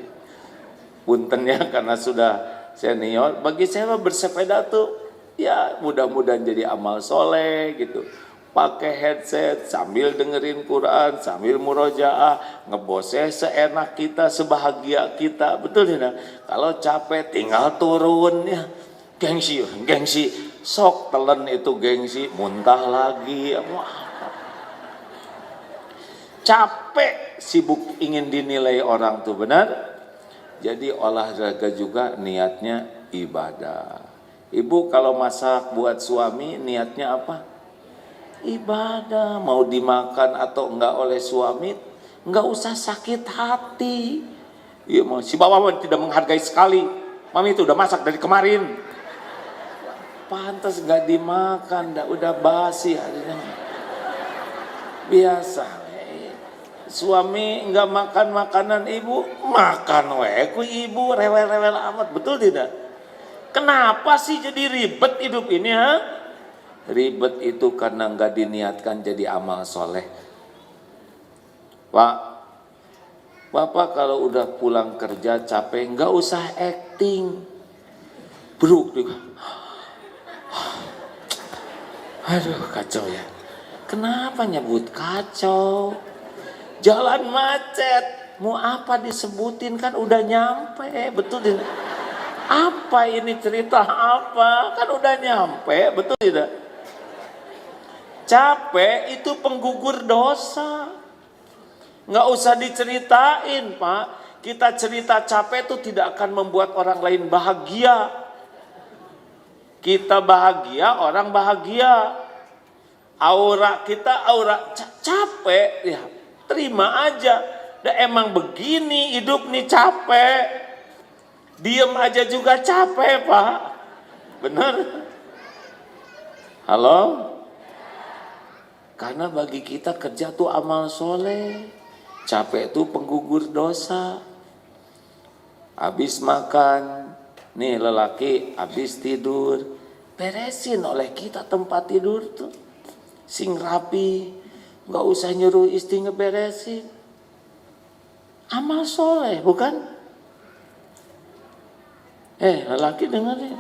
Puntennya karena sudah senior, bagi saya bersepeda tuh ya mudah-mudahan jadi amal soleh gitu. Pakai headset sambil dengerin Quran, sambil murojaah, ngeboseh seenak kita, sebahagia kita, betul tidak? Kalau capek tinggal turun ya. Gengsi, sok telen itu gengsi, muntah lagi, capek, sibuk ingin dinilai orang tuh, benar? Jadi olahraga juga niatnya ibadah. Ibu kalau masak buat suami niatnya apa? Ibadah. Mau dimakan atau enggak oleh suami, enggak usah sakit hati. Iya, si bapak tidak menghargai sekali. Mami itu udah masak dari kemarin. Pantas nggak dimakan, udah basi harinya. Biasa. Suami nggak makan makanan ibu, makan ku ibu rewel-rewel amat, betul tidak? Kenapa sih jadi ribet hidup ini ha? Ribet itu karena nggak diniatkan jadi amal soleh. Pak, Bapak kalau udah pulang kerja capek nggak usah acting, bro. Aduh, kacau ya. Kenapa nyebut kacau? Jalan macet, mau apa disebutin, kan udah nyampe, betul tidak? Apa ini cerita apa? Kan udah nyampe, betul tidak? Capek itu penggugur dosa. Nggak usah diceritain Pak. Kita cerita capek itu tidak akan membuat orang lain bahagia. Kita bahagia, orang bahagia. Aura kita aura capek, ya terima aja. Emang begini hidup nih, capek. Diem aja juga capek Pak. Bener? Halo? Karena bagi kita kerja tuh amal soleh. Capek itu penggugur dosa. Habis makan, nih lelaki habis tidur, beresin oleh kita tempat tidur tuh, sing rapi, nggak usah nyuruh istri ngeberesin. Amal soleh bukan? Lelaki dengerin.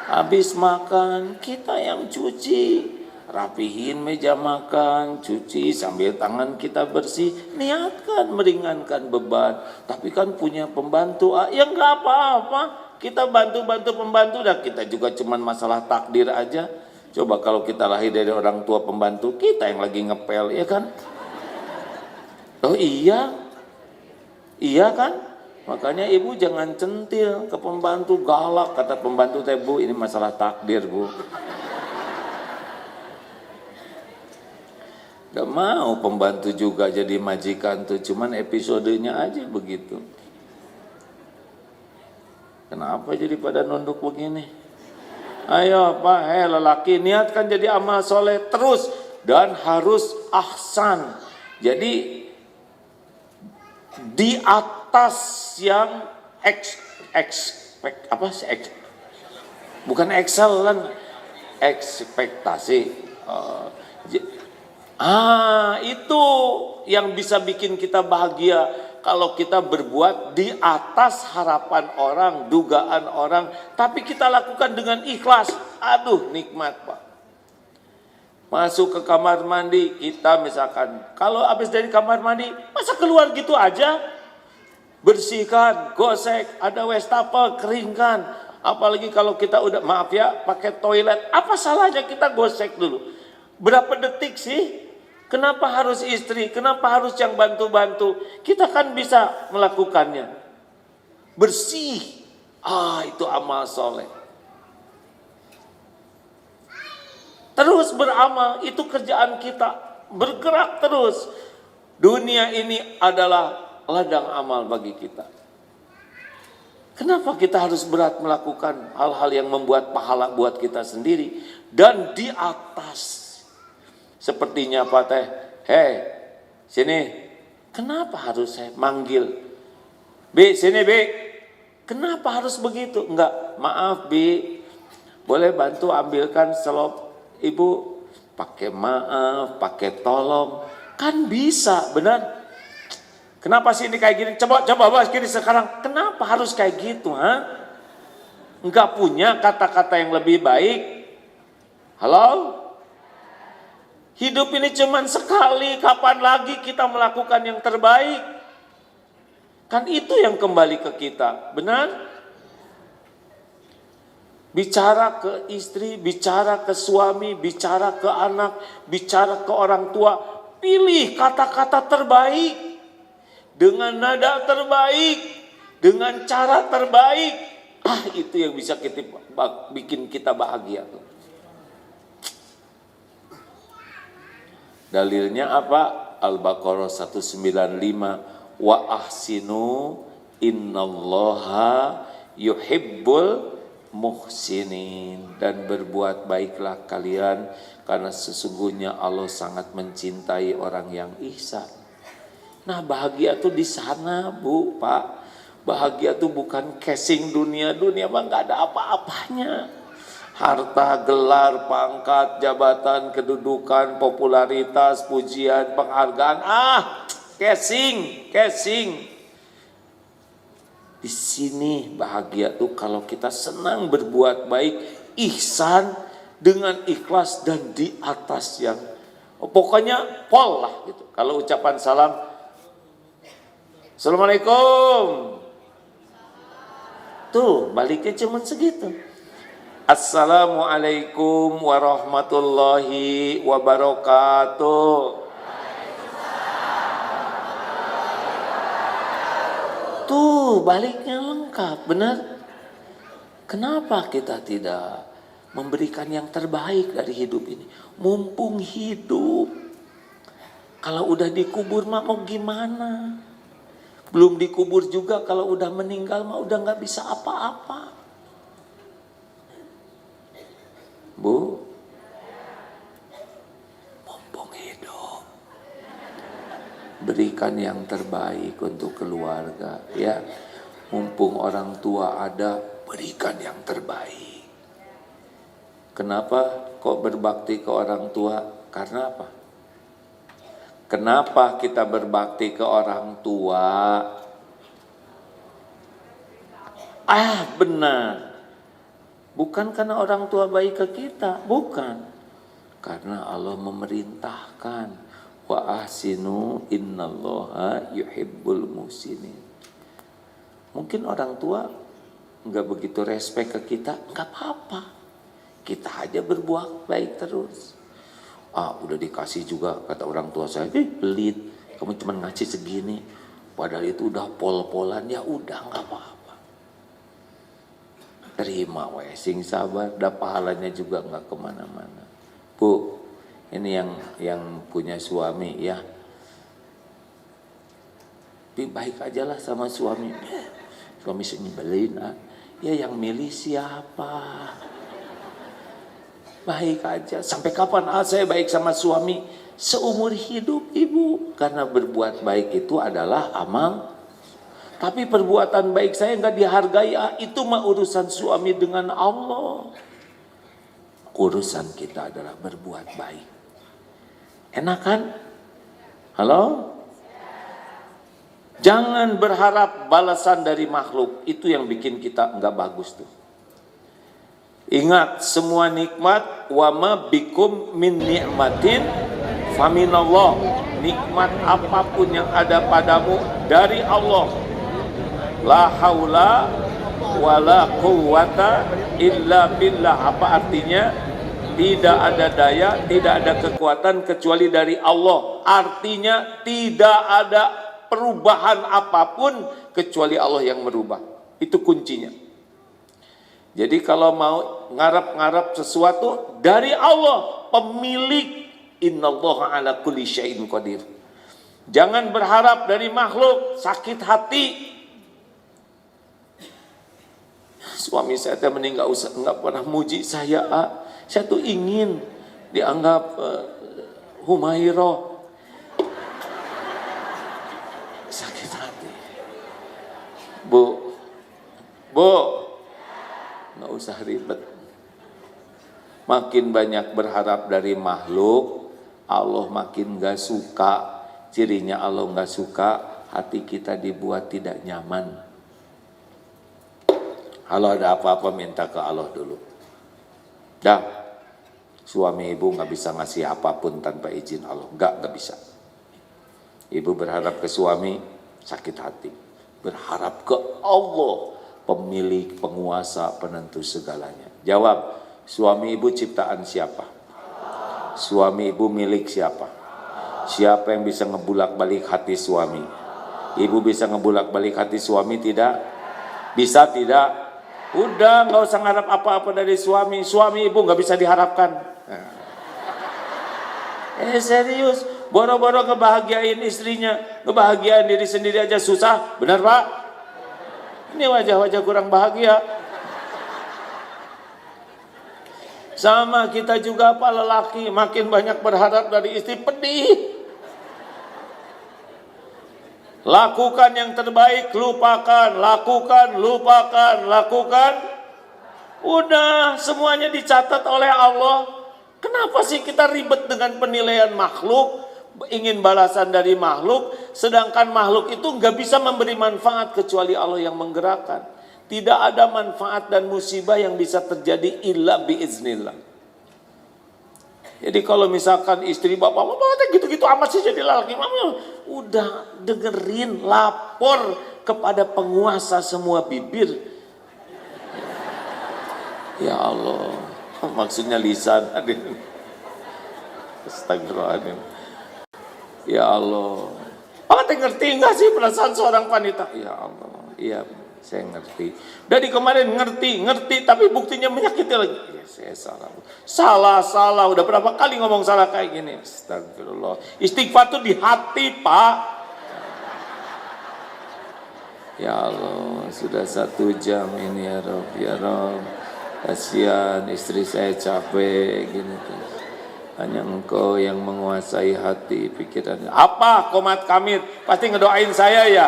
Habis makan kita yang cuci, rapihin meja makan, cuci sambil tangan kita bersih, niatkan meringankan beban. Tapi kan punya pembantu, ya nggak apa-apa, kita bantu-bantu pembantu, dah kita juga cuman masalah takdir aja. Coba kalau kita lahir dari orang tua pembantu, kita yang lagi ngepel, ya kan? Oh iya kan? Makanya ibu jangan centil ke pembantu, galak, kata pembantu teh, Bu ini masalah takdir Bu. Gak mau pembantu juga jadi majikan tuh, cuman episodenya aja begitu. Kenapa jadi pada nunduk begini? Ayo Pak, lelaki niatkan jadi amal soleh terus dan harus ahsan. Jadi di atas yang bukan excellent, ekspektasi. Itu yang bisa bikin kita bahagia. kalau kita berbuat di atas harapan orang, dugaan orang, tapi kita lakukan dengan ikhlas. Aduh, nikmat Pak. Masuk ke kamar mandi, kita misalkan, kalau habis dari kamar mandi, masa keluar gitu aja? Bersihkan, gosek, ada wastafel, keringkan. Apalagi kalau kita udah, maaf ya, pakai toilet, apa salahnya kita gosek dulu? Berapa detik sih? Kenapa harus istri? Kenapa harus yang bantu-bantu? Kita kan bisa melakukannya. Bersih, itu amal soleh. Terus beramal, itu kerjaan kita. Bergerak terus. Dunia ini adalah ladang amal bagi kita. Kenapa kita harus berat melakukan hal-hal yang membuat pahala buat kita sendiri? Dan di atas. Sepertinya Pak Teh, hei, sini. Kenapa harus saya manggil? Bi, sini Bi. Kenapa harus begitu? Enggak, maaf Bi. Boleh bantu ambilkan selop Ibu? Pakai maaf, pakai tolong. Kan bisa, benar? Kenapa sih ini kayak gini? Coba bahas gini sekarang. Kenapa harus kayak gitu, ha? Enggak punya kata-kata yang lebih baik? Halo? Hidup ini cuman sekali, kapan lagi kita melakukan yang terbaik? Kan itu yang kembali ke kita, benar? Bicara ke istri, bicara ke suami, bicara ke anak, bicara ke orang tua. Pilih kata-kata terbaik, dengan nada terbaik, dengan cara terbaik. Itu yang bisa bikin kita bahagia tuh. Dalilnya apa? Al-Baqarah 195, wa ahsinu innallaha yuhibbul muhsinin, dan berbuat baiklah kalian karena sesungguhnya Allah sangat mencintai orang yang ihsan. Nah, bahagia tuh di sana, Bu, Pak. Bahagia tuh bukan casing dunia mah nggak ada apa-apanya. Harta, gelar, pangkat, jabatan, kedudukan, popularitas, pujian, penghargaan. Casing. Di sini bahagia tuh kalau kita senang berbuat baik, ihsan dengan ikhlas dan di atas yang pokoknya pol lah gitu. Kalau ucapan salam, Assalamualaikum. Tuh baliknya cuma segitu. Assalamualaikum warahmatullahi wabarakatuh. Tuh baliknya lengkap, benar? Kenapa kita tidak memberikan yang terbaik dari hidup ini? Mumpung hidup. Kalau udah dikubur mah mau gimana? Belum dikubur juga, kalau udah meninggal mah udah gak bisa apa-apa. Bu, mumpung hidup, berikan yang terbaik untuk keluarga, ya. Mumpung orang tua ada, berikan yang terbaik. Kenapa kok berbakti ke orang tua? Karena apa? Kenapa kita berbakti ke orang tua? Benar. Bukan karena orang tua baik ke kita, bukan. Karena Allah memerintahkan, wa ahsinu innallaha yuhibbul muhsinin. Mungkin orang tua enggak begitu respect ke kita, enggak apa-apa. Kita aja berbuat baik terus. Udah dikasih juga, kata orang tua saya, pelit, kamu cuma ngasih segini. Padahal itu udah pol-polan, ya udah enggak apa-apa. Terima sing sabar, dah pahalanya juga enggak kemana-mana. Bu, ini yang punya suami ya, baik aja lah sama suami. Suami nyebelin, ya yang milih siapa? Baik aja. Sampai kapan saya baik sama suami? Seumur hidup Ibu. Karena berbuat baik itu adalah amal. Tapi perbuatan baik saya enggak dihargai, itu mah urusan suami dengan Allah. Urusan kita adalah berbuat baik. Enak kan? Halo? Jangan berharap balasan dari makhluk, itu yang bikin kita enggak bagus tuh. Ingat, semua nikmat, wa ma bikum min ni'matin faminallah. Nikmat apapun yang ada padamu dari Allah. La haula wala quwwata illa billah. Apa artinya? Tidak ada daya, tidak ada kekuatan kecuali dari Allah. Artinya tidak ada perubahan apapun kecuali Allah yang merubah. Itu kuncinya. Jadi kalau mau ngarap-ngarap sesuatu dari Allah, pemilik. Innallaha ala kulli syai'in qadir. Jangan berharap dari makhluk, sakit hati. Suami saya meninggal, enggak pernah muji saya. Saya tuh ingin dianggap Humairah. Sakit hati. Bu, nggak usah ribet. Makin banyak berharap dari makhluk, Allah makin gak suka. Cirinya Allah gak suka, hati kita dibuat tidak nyaman. Kalau ada apa-apa minta ke Allah dulu. Dah, suami ibu gak bisa ngasih apapun tanpa izin Allah. Gak bisa. Ibu berharap ke suami, sakit hati. Berharap ke Allah, pemilik, penguasa, penentu segalanya. Jawab, suami ibu ciptaan siapa? Suami ibu milik siapa? Siapa yang bisa ngebulak-balik hati suami? Ibu bisa ngebulak-balik hati suami tidak? Bisa tidak? Udah, nggak usah ngarap apa-apa dari suami. Suami ibu nggak bisa diharapkan. Serius, boro-boro ngebahagiain istrinya, ngebahagiain diri sendiri aja susah. Benar Pak? Ini wajah-wajah kurang bahagia. Sama kita juga Pak lelaki, makin banyak berharap dari istri, pedih. Lakukan yang terbaik, lupakan, lakukan, lupakan, lakukan. Udah, semuanya dicatat oleh Allah. Kenapa sih kita ribet dengan penilaian makhluk, ingin balasan dari makhluk, sedangkan makhluk itu nggak bisa memberi manfaat kecuali Allah yang menggerakkan. Tidak ada manfaat dan musibah yang bisa terjadi illa biiznillah. Jadi kalau misalkan istri bapak gitu-gitu amat sih jadi laki, mama udah dengerin, lapor kepada penguasa semua bibir. Ya Allah, maksudnya lisan. Astagfirullahaladzim. Ya Allah, Pak ngerti nggak sih perasaan seorang wanita? Ya Allah, iya. Saya ngerti. Dari kemarin ngerti, tapi buktinya menyakiti lagi. Ya, saya salah. Udah berapa kali ngomong salah kayak gini? Astagfirullah. Istighfar tuh di hati, Pak. Ya Allah, sudah 1 jam ini ya Rob, ya Rob. Kasihan istri saya capek gini tuh. Hanya Engkau yang menguasai hati, pikiran. Apa komat kamit? Pasti ngedoain saya ya.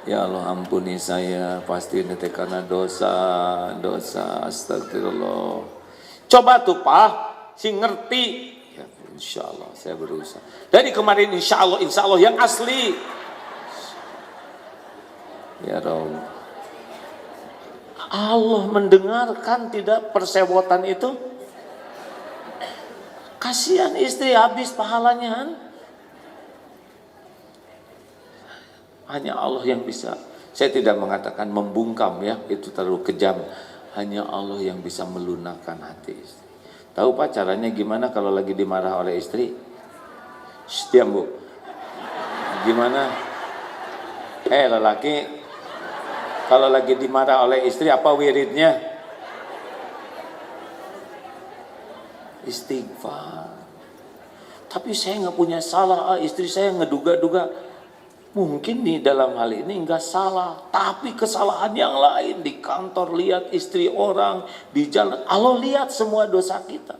Ya Allah ampuni saya, pasti ini karena dosa, astagfirullah. Coba tuh Pak, si ngerti. Ya, insya Allah saya berusaha. Dari kemarin insya Allah yang asli. Ya Rabb. Allah mendengarkan tidak persewotan itu? Kasihan istri habis pahalanya. Hanya Allah yang bisa. Saya tidak mengatakan membungkam ya, itu terlalu kejam. Hanya Allah yang bisa melunakkan hati istri. Tahu Pak caranya gimana kalau lagi dimarah oleh istri? Diam Bu. Gimana? Lelaki, kalau lagi dimarah oleh istri apa wiridnya? Istighfar. Tapi saya nggak punya salah, istri saya ngeduga-duga. Mungkin di dalam hal ini enggak salah, tapi kesalahan yang lain di kantor lihat istri orang, di jalan Allah lihat semua dosa kita.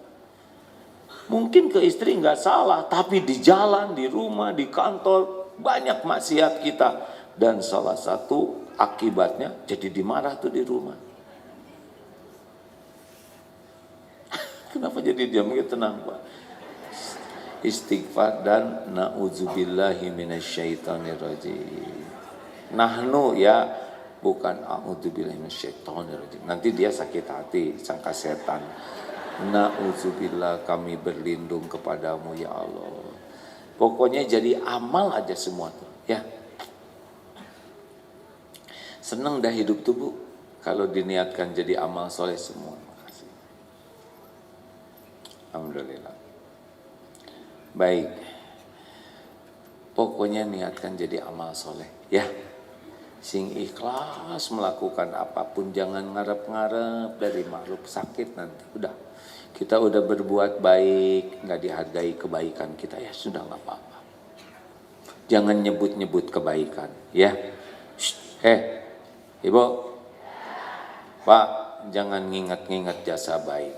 Mungkin ke istri enggak salah, tapi di jalan, di rumah, di kantor banyak maksiat kita dan salah satu akibatnya jadi dimarah tuh di rumah. Kenapa jadi diam gitu? Tenang Pak. istighfar dan na'udzubillahi minasyaitonirrajim. Nahnu ya, bukan a'udzubillahi minasyaitonirrajim. Nanti dia sakit hati, sangka setan. Na'udzubillah, kami berlindung kepadamu ya Allah. Pokoknya jadi amal aja semua tuh ya. Senang dah hidup tuh Bu, kalau diniatkan jadi amal soleh semua. Makasih. Alhamdulillah. Baik. Pokoknya niatkan jadi amal soleh ya. Sing ikhlas melakukan apapun, jangan ngarep-ngarep dari makhluk sakit nanti. Udah, kita udah berbuat baik, nggak dihargai kebaikan kita ya sudah nggak apa-apa. Jangan nyebut-nyebut kebaikan ya. Ibu, Pak, jangan ngingat-ngingat jasa baik.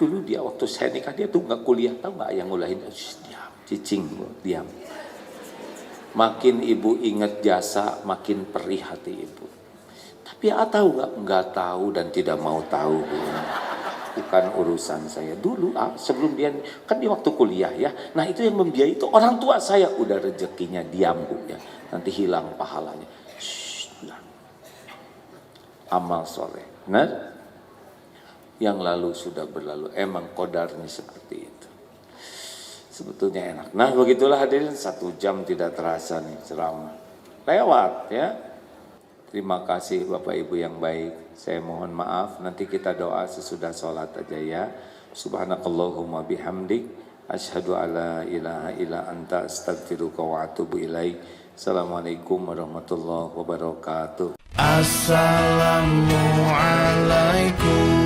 Dulu dia waktu saya nikah dia tuh nggak kuliah, tahu nggak yang ngulahin? Diam, cicing, Bu, diam. Makin ibu ingat jasa, makin perih hati ibu. Tapi tahu nggak tahu dan tidak mau tahu. Bu. Bukan urusan saya. Dulu sebelum dia, kan di waktu kuliah ya. Nah itu yang membiayai itu orang tua saya. Udah rezekinya diam Bu ya. Nanti hilang pahalanya. Amal soleh. Benar? Yang lalu sudah berlalu. Emang qadarnya seperti itu. Sebetulnya enak. Nah begitulah hadirin, 1 jam tidak terasa nih ceramah. Lewat ya. Terima kasih Bapak Ibu yang baik. Saya mohon maaf. Nanti kita doa sesudah sholat aja ya. Subhanakallahumma bihamdik. Asyhadu alla ilaha illa anta astaghfiruka wa atubu ilaik. Assalamualaikum warahmatullahi wabarakatuh. Assalamualaikum.